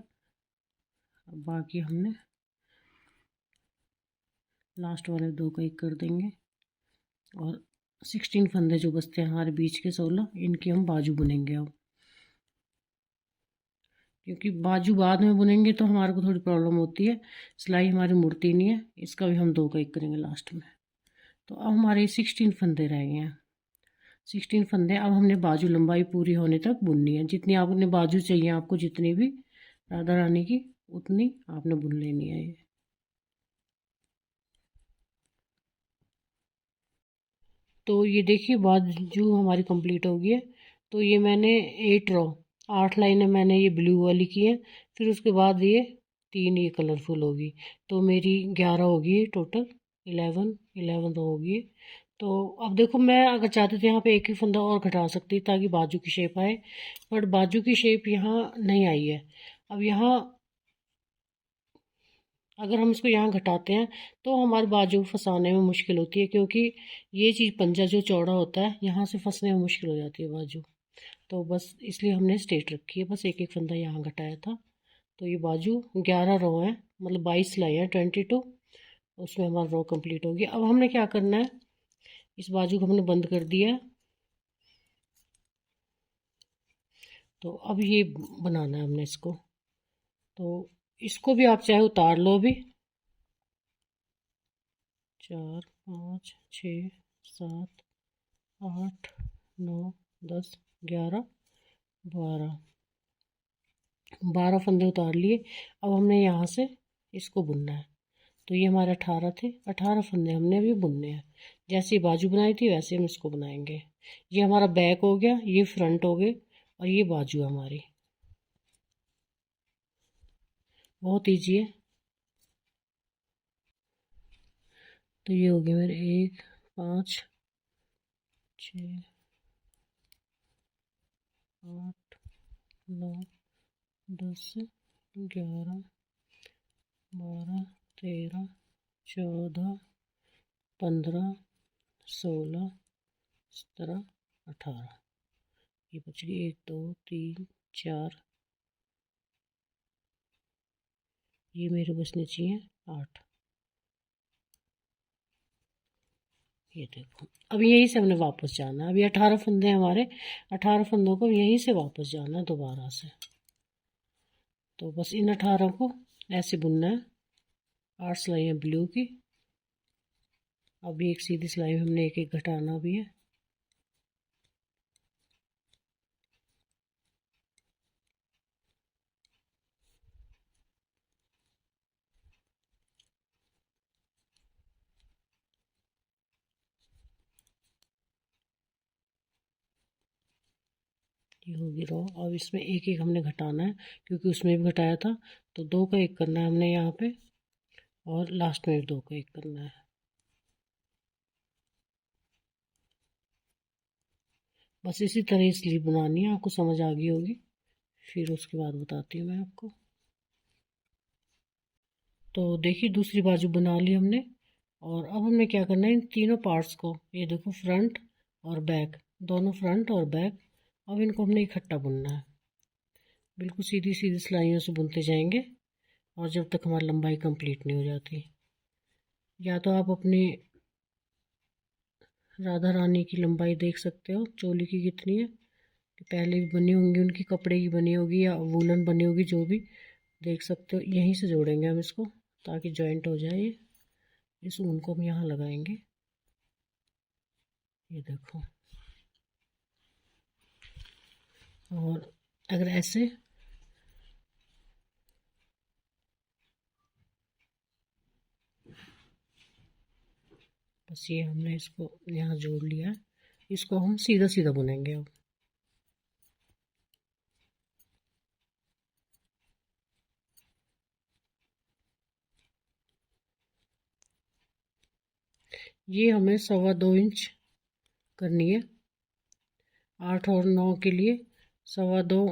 Speaker 1: अब बाकी हमने लास्ट वाले 2 का 1 कर देंगे, और 16 फंदे जो बचते हैं हमारे बीच के 16, इनके हम बाजू बुनेंगे अब। क्योंकि बाजू बाद में बुनेंगे तो हमारे को थोड़ी प्रॉब्लम होती है, सिलाई हमारी मुड़ती नहीं है। इसका भी हम 2 का 1 करेंगे लास्ट में। तो अब हमारे 16 फंदे रह गए हैं। 16 फंदे अब हमने बाजू लंबाई पूरी होने तक बुननी है। जितनी आपने बाजू चाहिए आपको, जितनी भी राधा रानी की, उतनी आपने बुन लेनी है ये। तो ये देखिए बाजू हमारी कंप्लीट हो गई है। तो ये मैंने 8 रो, 8 लाइनें मैंने ये ब्लू वाली की हैं। फिर उसके बाद ये 3 ये कलरफुल होगी, तो मेरी 11 होगी टोटल। 11 तो होगी। तो अब देखो मैं अगर चाहती थी यहाँ पे एक ही फंदा और घटा सकती ताकि बाजू की शेप आए, बट बाजू की शेप यहाँ नहीं आई है। अब यहाँ अगर हम इसको यहाँ घटाते हैं तो हमारे बाजू फंसाने में मुश्किल होती है, क्योंकि ये चीज़ पंजा जो चौड़ा होता है यहाँ से फंसने में मुश्किल हो जाती है बाजू। तो बस इसलिए हमने स्ट्रेट रखी है, बस एक एक फंदा यहाँ घटाया था। तो ये बाजू 11 रो है, मतलब 22 सिलाई है, 22, उसमें हमारा रो कंप्लीट होगी। अब हमने क्या करना है, इस बाजू को हमने बंद कर दिया है। तो अब ये बनाना है हमने इसको। तो इसको भी आप चाहे उतार लो अभी, 4 5 6 7 8 9 10 11 12 12 फंदे उतार लिए। अब हमने यहाँ से इसको बुनना है। तो ये हमारे 18 थे, 18 फंदे हमने अभी बुनने हैं। जैसी बाजू बनाई थी वैसे हम इसको बनाएंगे। ये हमारा बैक हो गया, ये फ्रंट हो गए और ये बाजू है हमारी। बहुत ईजी है। तो ये हो गया मेरे 1 5 6 8 9 10 11 12 13 14 15 16 17 18। ये बच गई 1 2 3 4, ये मेरे बचने चाहिए 8। ये देखो, अब यहीं से हमने वापस जाना है। अभी 18 फंदे हैं हमारे, 18 फंदों को यहीं से वापस जाना है दोबारा से। तो बस इन 18 को ऐसे बुनना है। 8 सिलाइयाँ ब्लू की। अभी एक सीधी सिलाई में हमने एक एक घटाना भी है। ये होगी रो। अब इसमें एक एक हमने घटाना है, क्योंकि उसमें भी घटाया था। तो 2 का 1 करना है हमने यहाँ पे, और लास्ट में भी 2 का 1 करना है। बस इसी तरह स्लीव बनानी है। आपको समझ आ गई होगी, फिर उसके बाद बताती हूँ मैं आपको। तो देखिए, दूसरी बाजू बना ली हमने। और अब हमें क्या करना है, इन तीनों पार्ट्स को, ये देखो फ्रंट और बैक, दोनों फ्रंट और बैक, अब इनको हमने इकट्ठा बुनना है। बिल्कुल सीधी सीधी सिलाइयों से बुनते जाएंगे, और जब तक हमारी लंबाई कंप्लीट नहीं हो जाती। या तो आप अपनी राधा रानी की लंबाई देख सकते हो, चोली की कितनी है, कि पहले भी बनी होंगी, उनकी कपड़े की बनी होगी या वूलन बनी होगी, जो भी देख सकते हो। यहीं से जोड़ेंगे हम इसको, ताकि जॉइंट हो जाए। इस ऊन को हम यहाँ लगाएंगे। ये देखो, और अगर ऐसे बस ये हमने इसको यहाँ जोड़ लिया है। इसको हम सीधा सीधा बुनेंगे अब। ये हमें 2.25 इंच करनी है। 8 और 9 के लिए 2.25,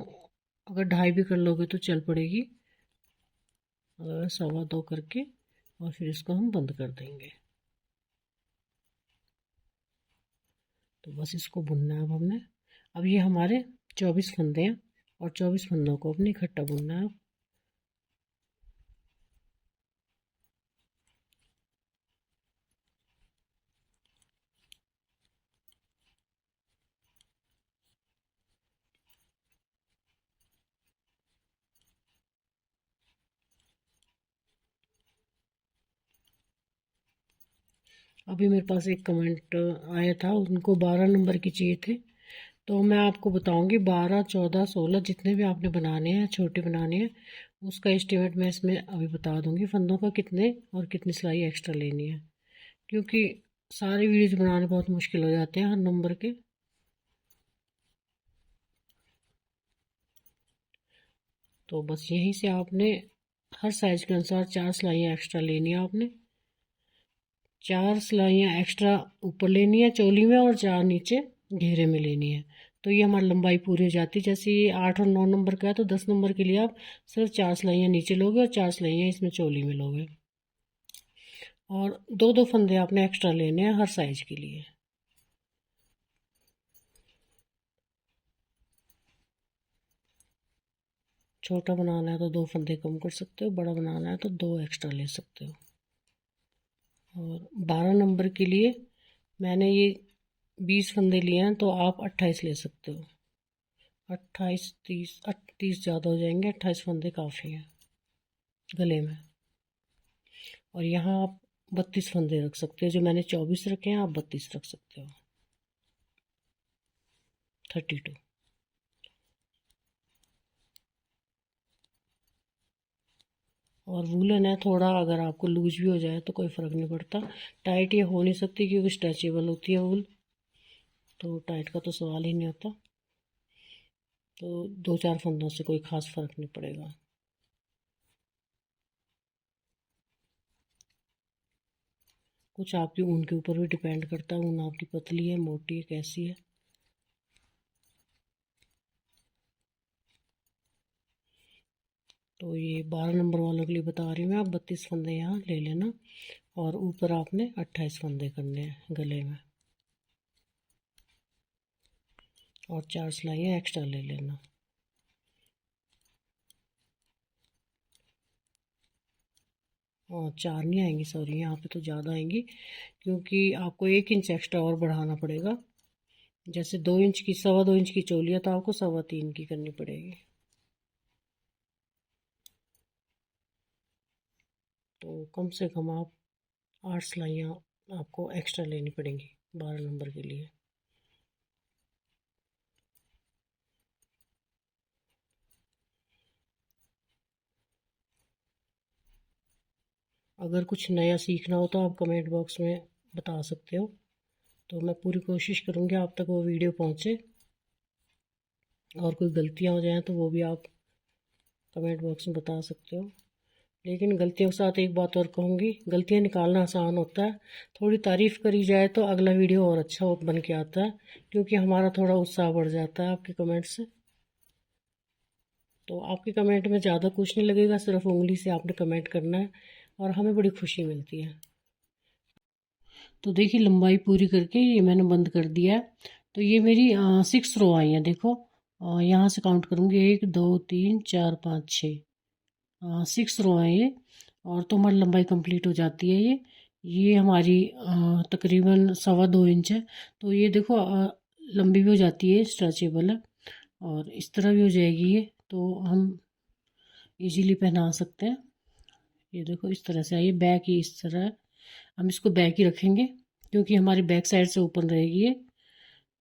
Speaker 1: अगर 2.5 भी कर लोगे तो चल पड़ेगी। अगर 2.25 करके, और फिर इसको हम बंद कर देंगे। तो बस इसको बुनना है अब हमने। अब ये हमारे 24 फंदे हैं, और 24 फंदों को अपने इकट्ठा बुनना है। अभी मेरे पास एक कमेंट आया था, उनको 12 नंबर की चाहिए थे। तो मैं आपको बताऊंगी 12 14 16 जितने भी आपने बनाने हैं, छोटे बनाने हैं, उसका एस्टिमेट मैं इसमें अभी बता दूंगी, फंदों का कितने और कितनी सिलाई एक्स्ट्रा लेनी है। क्योंकि सारे वीडियोज बनाने बहुत मुश्किल हो जाते हैं हर नंबर के। तो बस यहीं से आपने हर साइज के अनुसार 4 सिलाइयाँ एक्स्ट्रा लेनी है आपने। 4 सिलाइयाँ एक्स्ट्रा ऊपर लेनी है चोली में, और 4 नीचे घेरे में लेनी है। तो ये हमारी लंबाई पूरी हो जाती है। जैसे ये 8 और 9 नंबर का है, तो 10 नंबर के लिए आप सिर्फ 4 सिलाइयाँ नीचे लोगे और 4 सिलाइयाँ इसमें चोली में लोगे। और 2-2 फंदे आपने एक्स्ट्रा लेने हैं हर साइज के लिए। छोटा बनाना है तो 2 फंदे कम कर सकते हो, बड़ा बनाना है तो 2 एक्स्ट्रा ले सकते हो। और 12 नंबर के लिए मैंने ये 20 फंदे लिए हैं, तो आप 28 ले सकते हो। 28 30 30 ज़्यादा हो जाएंगे, 28 फंदे काफ़ी हैं गले में। और यहाँ आप 32 फंदे रख सकते हो। जो मैंने 24 रखे हैं, आप 32 रख सकते हो। 32। और वूलन है थोड़ा, अगर आपको लूज भी हो जाए तो कोई फ़र्क नहीं पड़ता। टाइट ये हो नहीं सकती क्योंकि स्ट्रेचेबल होती है वूल, तो टाइट का तो सवाल ही नहीं होता। तो 2-4 फंदों से कोई ख़ास फ़र्क नहीं पड़ेगा। कुछ आपकी ऊन के ऊपर भी डिपेंड करता है, ऊन आपकी पतली है, मोटी है, कैसी है। तो ये 12 नंबर वालों के लिए बता रही हूँ मैं, आप 32 फंदे यहाँ ले लेना और ऊपर आपने 28 फंदे करने हैं गले में, और 4 सिलाइयाँ एक्स्ट्रा ले लेना। और 4 नहीं आएंगी, सॉरी, यहाँ पे तो ज़्यादा आएंगी क्योंकि आपको 1 इंच एक्स्ट्रा और बढ़ाना पड़ेगा। जैसे 2 इंच की, 2.25 इंच की चोली है तो आपको 3.25 की करनी पड़ेगी। तो कम से कम आप 8 सिलाइयाँ आपको एक्स्ट्रा लेनी पड़ेंगी 12 नंबर के लिए। अगर कुछ नया सीखना हो तो आप कमेंट बॉक्स में बता सकते हो, तो मैं पूरी कोशिश करूँगी आप तक वो वीडियो पहुँचे। और कोई गलतियाँ हो जाएँ तो वो भी आप कमेंट बॉक्स में बता सकते हो। लेकिन गलतियों के साथ एक बात और कहूँगी, गलतियाँ निकालना आसान होता है। थोड़ी तारीफ़ करी जाए तो अगला वीडियो और अच्छा बन के आता है, क्योंकि हमारा थोड़ा उत्साह बढ़ जाता है आपके कमेंट से। तो आपके कमेंट में ज़्यादा कुछ नहीं लगेगा, सिर्फ उंगली से आपने कमेंट करना है और हमें बड़ी खुशी मिलती है। तो देखिए लंबाई पूरी करके ये मैंने बंद कर दिया है। तो ये मेरी 6 रो आई हैं, देखो। यहाँ से काउंट करूँगी, 1 2 3 4 5 6, 6 रो है ये। और तो हमारी लंबाई कंप्लीट हो जाती है ये हमारी तकरीबन 2.25 इंच है। तो ये देखो लंबी भी हो जाती है, स्ट्रेचेबल है, और इस तरह भी हो जाएगी ये, तो हम इजीली पहना सकते हैं। ये देखो इस तरह से, आइए बैक ही इस तरह है। हम इसको बैक ही रखेंगे क्योंकि हमारी बैक साइड से ओपन रहेगी ये।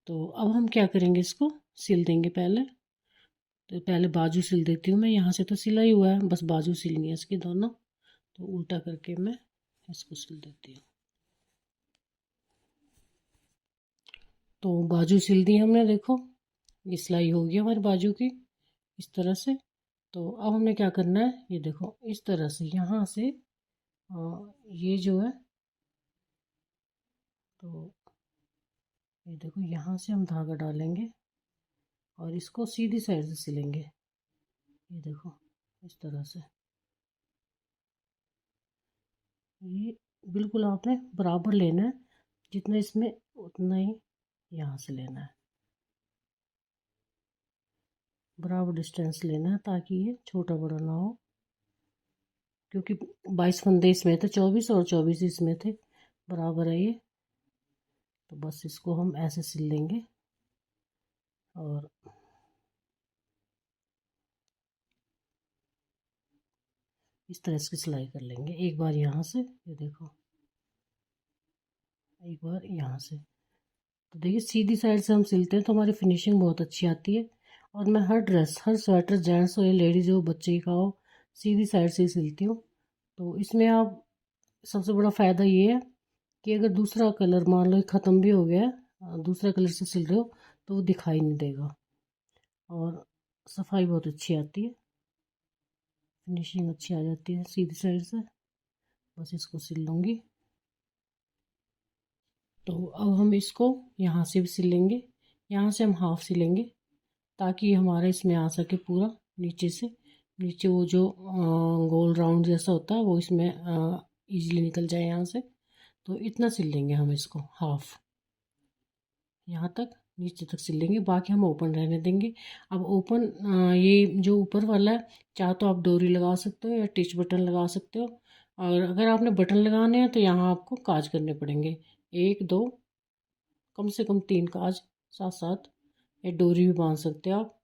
Speaker 1: तो अब हम क्या करेंगे, इसको सिल देंगे पहले। तो पहले बाजू सिल देती हूँ मैं, यहाँ से तो सिला ही हुआ है, बस बाजू सिलनी है इसकी दोनों। तो उल्टा करके मैं इसको सिल देती हूँ। तो बाजू सिल दी हमने, देखो ये सिलाई हो गई हमारी बाजू की इस तरह से। तो अब हमने क्या करना है, ये देखो इस तरह से यहाँ से ये जो है, तो ये देखो यहाँ से हम धागा डालेंगे और इसको सीधी साइड से सिलेंगे। ये देखो इस तरह से, ये बिल्कुल आपने बराबर लेना है, जितना इसमें उतना ही यहाँ से लेना है, बराबर डिस्टेंस लेना है ताकि ये छोटा बड़ा ना हो। क्योंकि 22 फंदे इसमें थे, 24 और 24 इसमें थे, बराबर है ये। तो बस इसको हम ऐसे सिल लेंगे और इस तरह इसकी सिलाई कर लेंगे। एक बार यहाँ से, ये देखो, एक बार यहाँ से। तो देखिए सीधी साइड से हम सिलते हैं तो हमारी फिनिशिंग बहुत अच्छी आती है। और मैं हर ड्रेस, हर स्वेटर, जेंट्स हो या लेडीज हो, बच्चे का हो, सीधी साइड से ही सिलती हूँ। तो इसमें आप सबसे बड़ा फ़ायदा ये है कि अगर दूसरा कलर मान लो ख़त्म भी हो गया है, दूसरा कलर से सिल रहे हो, तो वो दिखाई नहीं देगा और सफाई बहुत अच्छी आती है, फिनिशिंग अच्छी आ जाती है सीधी साइड से। बस इसको सिल लूँगी। तो अब हम इसको यहाँ से भी सिलेंगे, यहाँ से हम हाफ सिलेंगे ताकि हमारा इसमें आ सके पूरा नीचे से। नीचे वो जो गोल राउंड जैसा होता है वो इसमें इजीली निकल जाए यहाँ से। तो इतना सिल लेंगे हम इसको, हाफ यहाँ तक नीचे तक सिल लेंगे, बाकी हम ओपन रहने देंगे। अब ओपन ये जो ऊपर वाला है, चाहे तो आप डोरी लगा सकते हो या टिच बटन लगा सकते हो। और अगर आपने बटन लगाने हैं तो यहाँ आपको काज करने पड़ेंगे, 1 2, कम से कम 3 काज साथ साथ। या डोरी भी बांध सकते हो आप,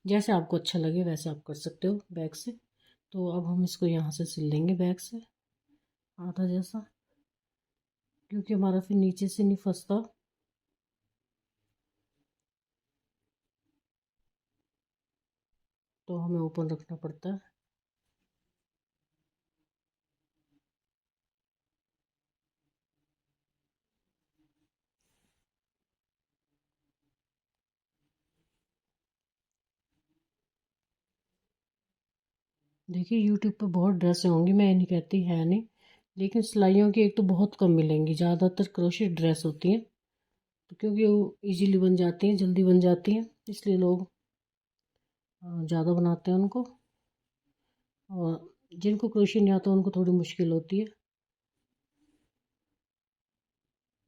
Speaker 1: जैसे आपको अच्छा लगे वैसे आप कर सकते हो बैक से। तो अब हम इसको यहाँ से सिल लेंगे बैक से आधा जैसा। क्योंकि हमारा फिर नीचे से नहीं फंसता। तो हमें ओपन रखना पड़ता है। देखिए यूट्यूब पे बहुत ड्रेसें होंगी, मैं ये नहीं कहती है नहीं, लेकिन सिलाइयों की एक तो बहुत कम मिलेंगी, ज़्यादातर क्रोशेट ड्रेस होती हैं। तो क्योंकि वो इजीली बन जाती हैं, जल्दी बन जाती हैं, इसलिए लोग ज़्यादा बनाते हैं उनको। और जिनको क्रोशे नहीं आता उनको थोड़ी मुश्किल होती है।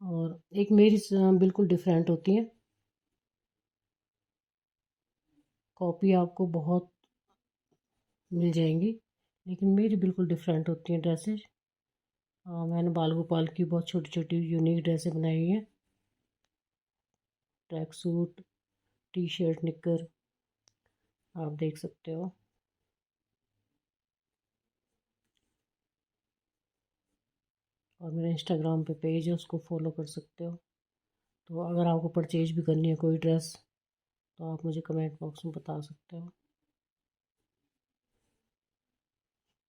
Speaker 1: और एक मेरी बिल्कुल डिफरेंट होती है। कॉपी आपको बहुत मिल जाएंगी, लेकिन मेरी बिल्कुल डिफरेंट होती हैं ड्रेसेस। मैंने बाल गोपाल की बहुत छोटी छोटी यूनिक ड्रेसें बनाई हुई हैं। ट्रैक सूट, टी शर्ट, निकर, आप देख सकते हो। और मेरा इंस्टाग्राम पे पेज है, उसको फॉलो कर सकते हो। तो अगर आपको परचेज भी करनी है कोई ड्रेस, तो आप मुझे कमेंट बॉक्स में बता सकते हो।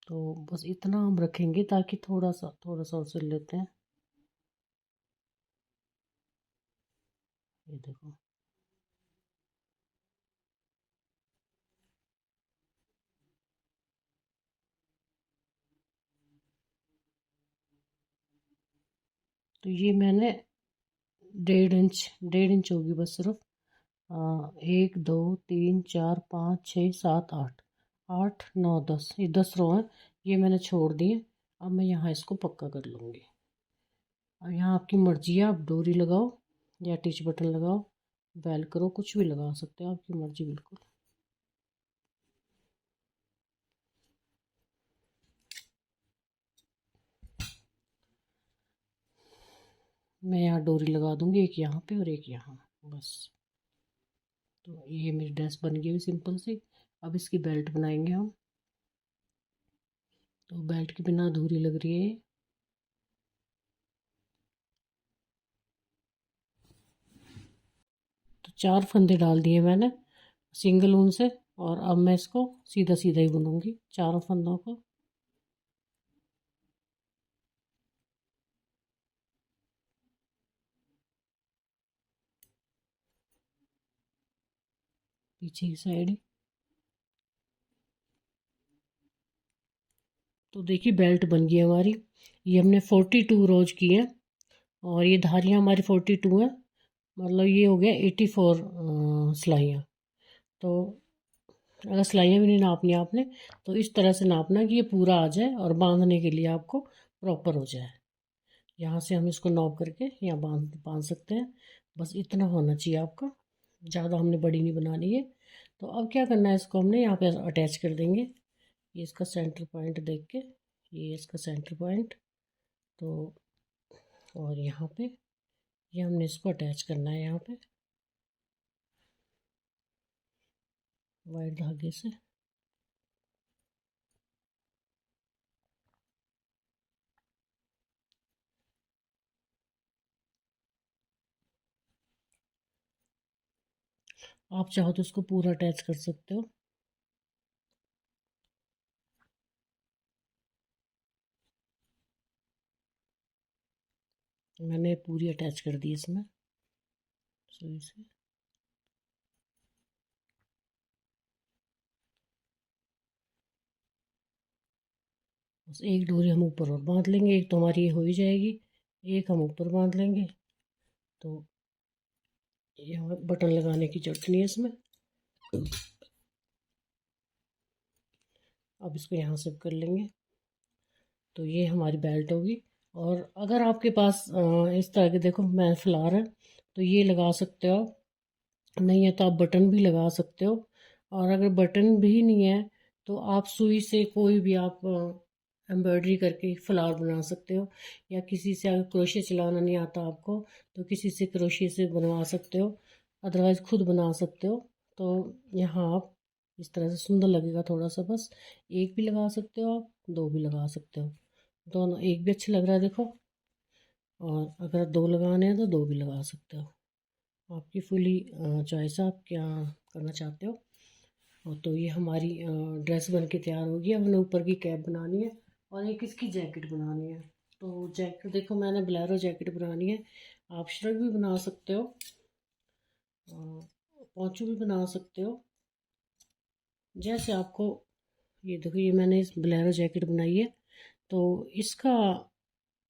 Speaker 1: तो बस इतना हम रखेंगे, ताकि थोड़ा सा और सिल लेते हैं। ये देखो। तो ये मैंने 1.5 इंच होगी बस सिर्फ। 1 2 3 4 5 6 7 8, 8 9 10, ये 10 रो हैं। ये मैंने छोड़ दिए। अब मैं यहाँ इसको पक्का कर लूँगी। और यहाँ आपकी मर्जी है, आप डोरी लगाओ या टिच बटन लगाओ, बेल करो, कुछ भी लगा सकते हो, आपकी मर्जी बिल्कुल। मैं यहाँ डोरी लगा दूँगी, एक यहाँ पे और एक यहाँ, बस। तो ये मेरी ड्रेस बन गई सिंपल सी। अब इसकी बेल्ट बनाएंगे हम। तो बेल्ट के बिना अधूरी लग रही है ये। तो 4 फंदे डाल दिए मैंने सिंगल ऊन से। और अब मैं इसको सीधा सीधा ही बुनूंगी, चारों फंदों को। पीछे की साइड ही। तो देखिए बेल्ट बन गई हमारी। ये हमने 42 रोज की है, और ये धारियाँ हमारी 42 हैं। मतलब ये हो गया 84 सिलाइयाँ। तो अगर सिलाइयाँ भी नहीं नापनी आपने, तो इस तरह से नापना कि ये पूरा आ जाए, और बांधने के लिए आपको प्रॉपर हो जाए। यहाँ से हम इसको नॉक करके यहाँ बांध बांध सकते हैं। बस इतना होना चाहिए आपका, ज़्यादा हमने बड़ी नहीं बनानी है। तो अब क्या करना है, इसको हमने यहाँ पे अटैच कर देंगे। ये इसका सेंटर पॉइंट देख के, ये इसका सेंटर पॉइंट। तो और यहाँ पे ये हमने इसको अटैच करना है यहाँ पे वाइट धागे से। आप चाहो तो इसको पूरा अटैच कर सकते हो। मैंने पूरी अटैच कर दी इसमें सुई से। बस एक डोरी हम ऊपर और बांध लेंगे, एक तो हमारी ये हो ही जाएगी। एक हम ऊपर बांध लेंगे। तो ये हमें बटन लगाने की जरूरत नहीं है इसमें। अब इसको यहाँ से कर लेंगे। तो ये हमारी बेल्ट होगी। और अगर आपके पास इस तरह के देखो मैं फ्लावर है, तो ये लगा सकते हो आप। नहीं है तो आप बटन भी लगा सकते हो। और अगर बटन भी नहीं है, तो आप सुई से कोई भी आप एम्ब्रॉयडरी करके फ्लावर बना सकते हो। या किसी से अगर क्रोशे चलाना नहीं आता आपको, तो किसी से क्रोशे से बनवा सकते हो। अदरवाइज़ खुद बना सकते हो। तो यहाँ आप इस तरह से सुंदर लगेगा थोड़ा सा। बस एक भी लगा सकते हो आप, दो भी लगा सकते हो, दोनों एक भी अच्छा लग रहा है देखो। और अगर 2 लगाने हैं तो 2 भी लगा सकते हो, आपकी फुली चॉइस है, आप क्या करना चाहते हो। और तो ये हमारी ड्रेस बन के तैयार होगी। अब हमें ऊपर की कैप बनानी है और एक इसकी जैकेट बनानी है। तो जैकेट देखो, मैंने ब्लैरो जैकेट बनानी है, आप श्रग भी बना सकते हो, पोंचू भी बना सकते हो, जैसे आपको। ये देखो, ये मैंने इस ब्लैरो जैकेट बनाई है, तो इसका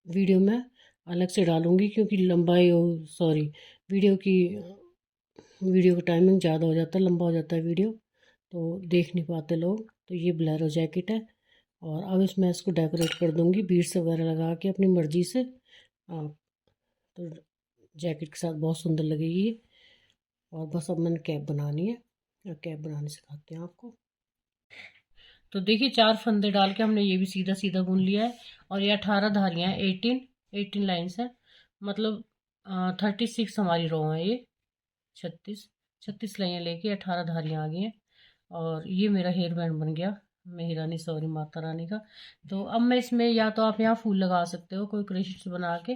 Speaker 1: वीडियो मैं अलग से डालूँगी, क्योंकि लंबाई और सॉरी वीडियो का टाइमिंग ज़्यादा हो जाता है, लंबा हो जाता है वीडियो, तो देख नहीं पाते लोग। तो ये ब्लैरो जैकेट है, और अब इसमें इसको डेकोरेट कर दूँगी बीड्स वगैरह लगा के अपनी मर्ज़ी से। तो जैकेट के साथ बहुत सुंदर लगेगी ये। और बस अब मैंने कैप बनानी है, और कैप बनाने सिखाते हैं आपको। तो देखिए, 4 फंदे डाल के हमने ये भी सीधा सीधा बुन लिया है, और ये 18 धारियाँ हैं, 18 लाइन्स हैं, मतलब 36 हमारी रो है ये, 36 लाइनें लेके 18 धारियाँ आ गई हैं। और ये मेरा हेयर बैंड बन गया, मेरी रानी सॉरी माता रानी का। तो अब मैं इसमें, या तो आप यहाँ फूल लगा सकते हो कोई क्रेशिट बना के,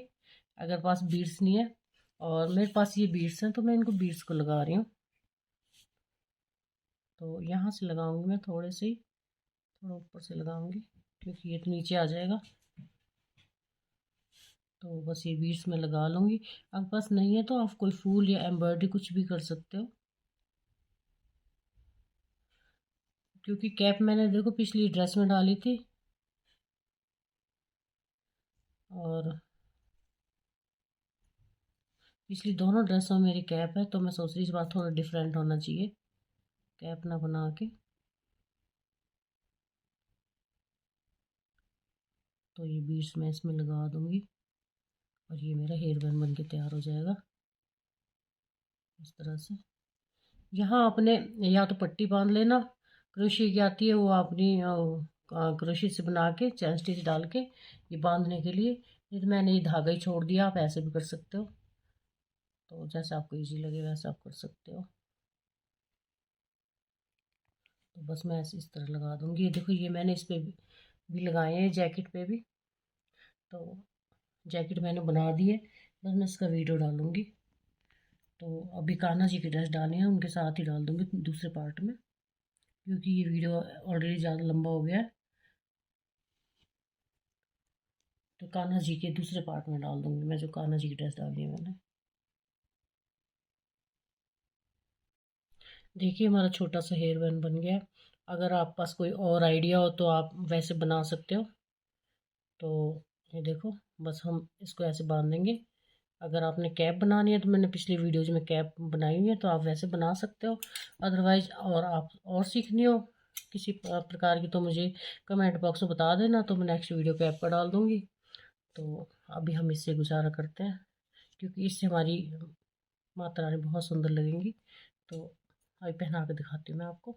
Speaker 1: अगर पास बीड्स नहीं है, और मेरे पास ये बीड्स हैं तो मैं इनको बीड्स को लगा रही हूँ। तो यहाँ से लगाऊंगी मैं थोड़े से ही, थोड़ा ऊपर से लगाऊंगी, क्योंकि ये तो नीचे आ जाएगा। तो बस ये बीड्स में लगा लूँगी। आपके पास नहीं है तो आप कोई फूल या एम्ब्रॉयडरी कुछ भी कर सकते हो, क्योंकि कैप मैंने देखो पिछली ड्रेस में डाली थी, और पिछली दोनों ड्रेसों में मेरी कैप है, तो मैं सोच रही इस बार थोड़ा डिफरेंट होना चाहिए, कैप ना बना के। तो ये बीड्स मैं इसमें लगा दूंगी, और ये मेरा हेयर बैंड बन के तैयार हो जाएगा इस तरह से। यहाँ आपने या तो पट्टी बांध लेना, क्रोशिया की आती है वो, अपनी क्रोशिया से बना के चैन स्टिच डाल के ये बांधने के लिए। नहीं तो मैंने ये धागा ही छोड़ दिया, आप ऐसे भी कर सकते हो, तो जैसे आपको इजी लगे वैसे आप कर सकते हो। तो बस मैं ऐसे इस तरह लगा दूंगी। ये देखो, ये मैंने इस पे भी लगाए हैं, जैकेट पे भी। तो जैकेट मैंने बना दी है, बस मैं इसका वीडियो डालूंगी। तो अभी कान्हा जी की ड्रेस डाली है, उनके साथ ही डाल दूंगी दूसरे पार्ट में, क्योंकि ये वीडियो ऑलरेडी ज़्यादा लंबा हो गया है। तो कान्हा जी के दूसरे पार्ट में डाल दूंगी मैं, जो कान्हा जी की ड्रेस डाली है मैंने। देखिए, हमारा छोटा सा हेयर बैंड बन गया। अगर आप पास कोई और आइडिया हो तो आप वैसे बना सकते हो। तो ये देखो, बस हम इसको ऐसे बांध देंगे। अगर आपने कैप बनानी है तो मैंने पिछली वीडियोज में कैप बनाई हुई है, तो आप वैसे बना सकते हो। अदरवाइज और आप और सीखनी हो किसी प्रकार की, तो मुझे कमेंट बॉक्स में बता देना, तो मैं नेक्स्ट वीडियो कैप पर डाल दूँगी। तो अभी हम इससे गुजारा करते हैं, क्योंकि इससे हमारी माता रानी बहुत सुंदर लगेंगी। तो अभी पहना के दिखाती हूँ मैं आपको।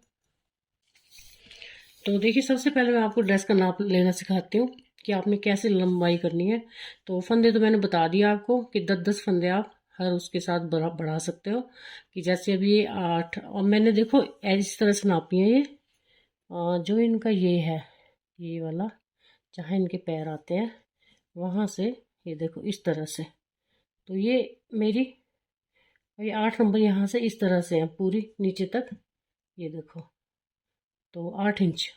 Speaker 1: तो देखिए, सबसे पहले मैं आपको ड्रेस का नाप लेना सिखाती हूँ कि आपने कैसे लंबाई करनी है। तो फंदे तो मैंने बता दिया आपको कि 10-10 फंदे आप हर उसके साथ बढ़ा सकते हो, कि जैसे अभी ये 8, और मैंने देखो इस तरह से नापी है ये। जो इनका ये है, ये वाला जहाँ इनके पैर आते हैं वहाँ से, ये देखो इस तरह से। तो ये मेरी, ये 8 नंबर यहाँ से इस तरह से है पूरी नीचे तक, ये देखो। तो 8 इंच,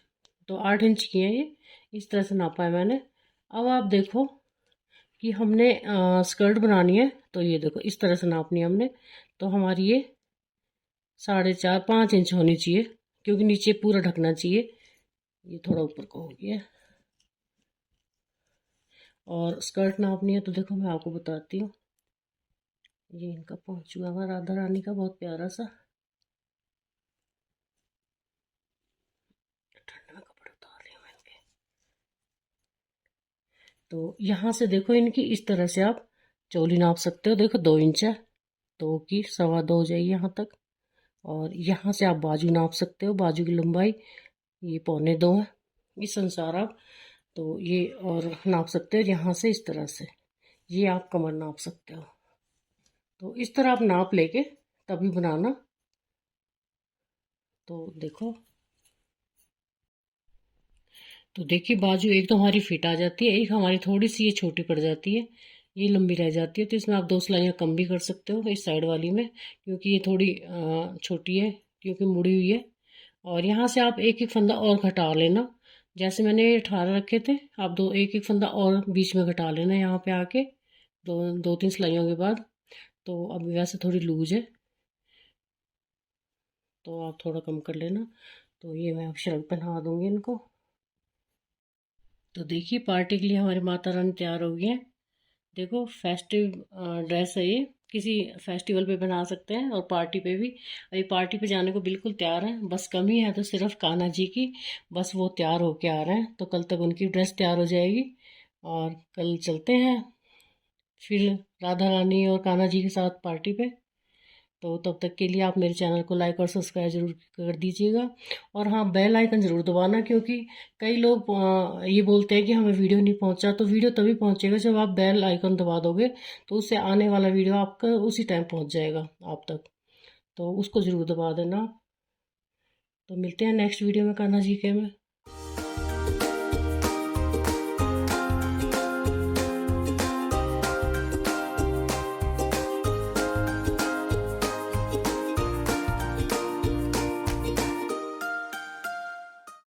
Speaker 1: तो 8 इंच की है ये, इस तरह से नापा है मैंने। अब आप देखो कि हमने स्कर्ट बनानी है, तो ये देखो इस तरह से नापनी है हमने। तो हमारी ये 4.5-5 इंच होनी चाहिए, क्योंकि नीचे पूरा ढकना चाहिए, ये थोड़ा ऊपर को हो गया। और स्कर्ट नापनी है, तो देखो मैं आपको बताती हूँ। ये इनका पहुँचुआ हुआ राधा रानी का बहुत प्यारा सा, ठंड में कपड़े उतार रही हूँ इनके। तो यहाँ से देखो, इनकी इस तरह से आप चोली नाप सकते हो। देखो 2 इंच है, 2 की 2.25 हो जाएगी यहाँ तक। और यहाँ से आप बाजू नाप सकते हो, बाजू की लंबाई ये 2.25 है, इस अनुसार आप तो ये और नाप सकते हो। यहाँ से इस तरह से ये आप कमर नाप सकते हो। तो इस तरह आप नाप लेके तभी बनाना। तो देखो, तो देखिए बाजू एक तो हमारी फिट आ जाती है, एक हमारी थोड़ी सी ये छोटी पड़ जाती है। ये लंबी रह जाती है, तो इसमें आप 2 सिलाइयाँ कम भी कर सकते हो इस साइड वाली में, क्योंकि ये थोड़ी छोटी है, क्योंकि मुड़ी हुई है। और यहाँ से आप एक एक फंदा और घटा लेना। जैसे मैंने 18 रखे थे, आप एक एक फंदा और बीच में घटा लेना यहाँ पे आके, 2-3 सिलाइयों के बाद। तो अब वैसे थोड़ी लूज है, तो आप थोड़ा कम कर लेना। तो ये मैं अब शर्ट पहना दूँगी इनको। तो देखिए, पार्टी के लिए हमारी माता रानी तैयार हो गई हैं। देखो, फेस्टिव ड्रेस है ये, किसी फेस्टिवल पे बना सकते हैं और पार्टी पे भी। अभी पार्टी पे जाने को बिल्कुल तैयार हैं, बस कमी है तो सिर्फ कान्हा जी की। बस वो तैयार होके आ रहे हैं, तो कल तक उनकी ड्रेस तैयार हो जाएगी और कल चलते हैं फिर राधा रानी और कान्हा जी के साथ पार्टी पे। तो तब तक के लिए आप मेरे चैनल को लाइक और सब्सक्राइब जरूर कर दीजिएगा। और हाँ, बेल आइकन ज़रूर दबाना, क्योंकि कई लोग ये बोलते हैं कि हमें वीडियो नहीं पहुंचा। तो वीडियो तभी पहुंचेगा जब आप बेल आइकन दबा दोगे, तो उससे आने वाला वीडियो आपका उसी टाइम पहुंच जाएगा आप तक। तो उसको ज़रूर दबा देना। तो मिलते हैं नेक्स्ट वीडियो में कान्हा जी के में।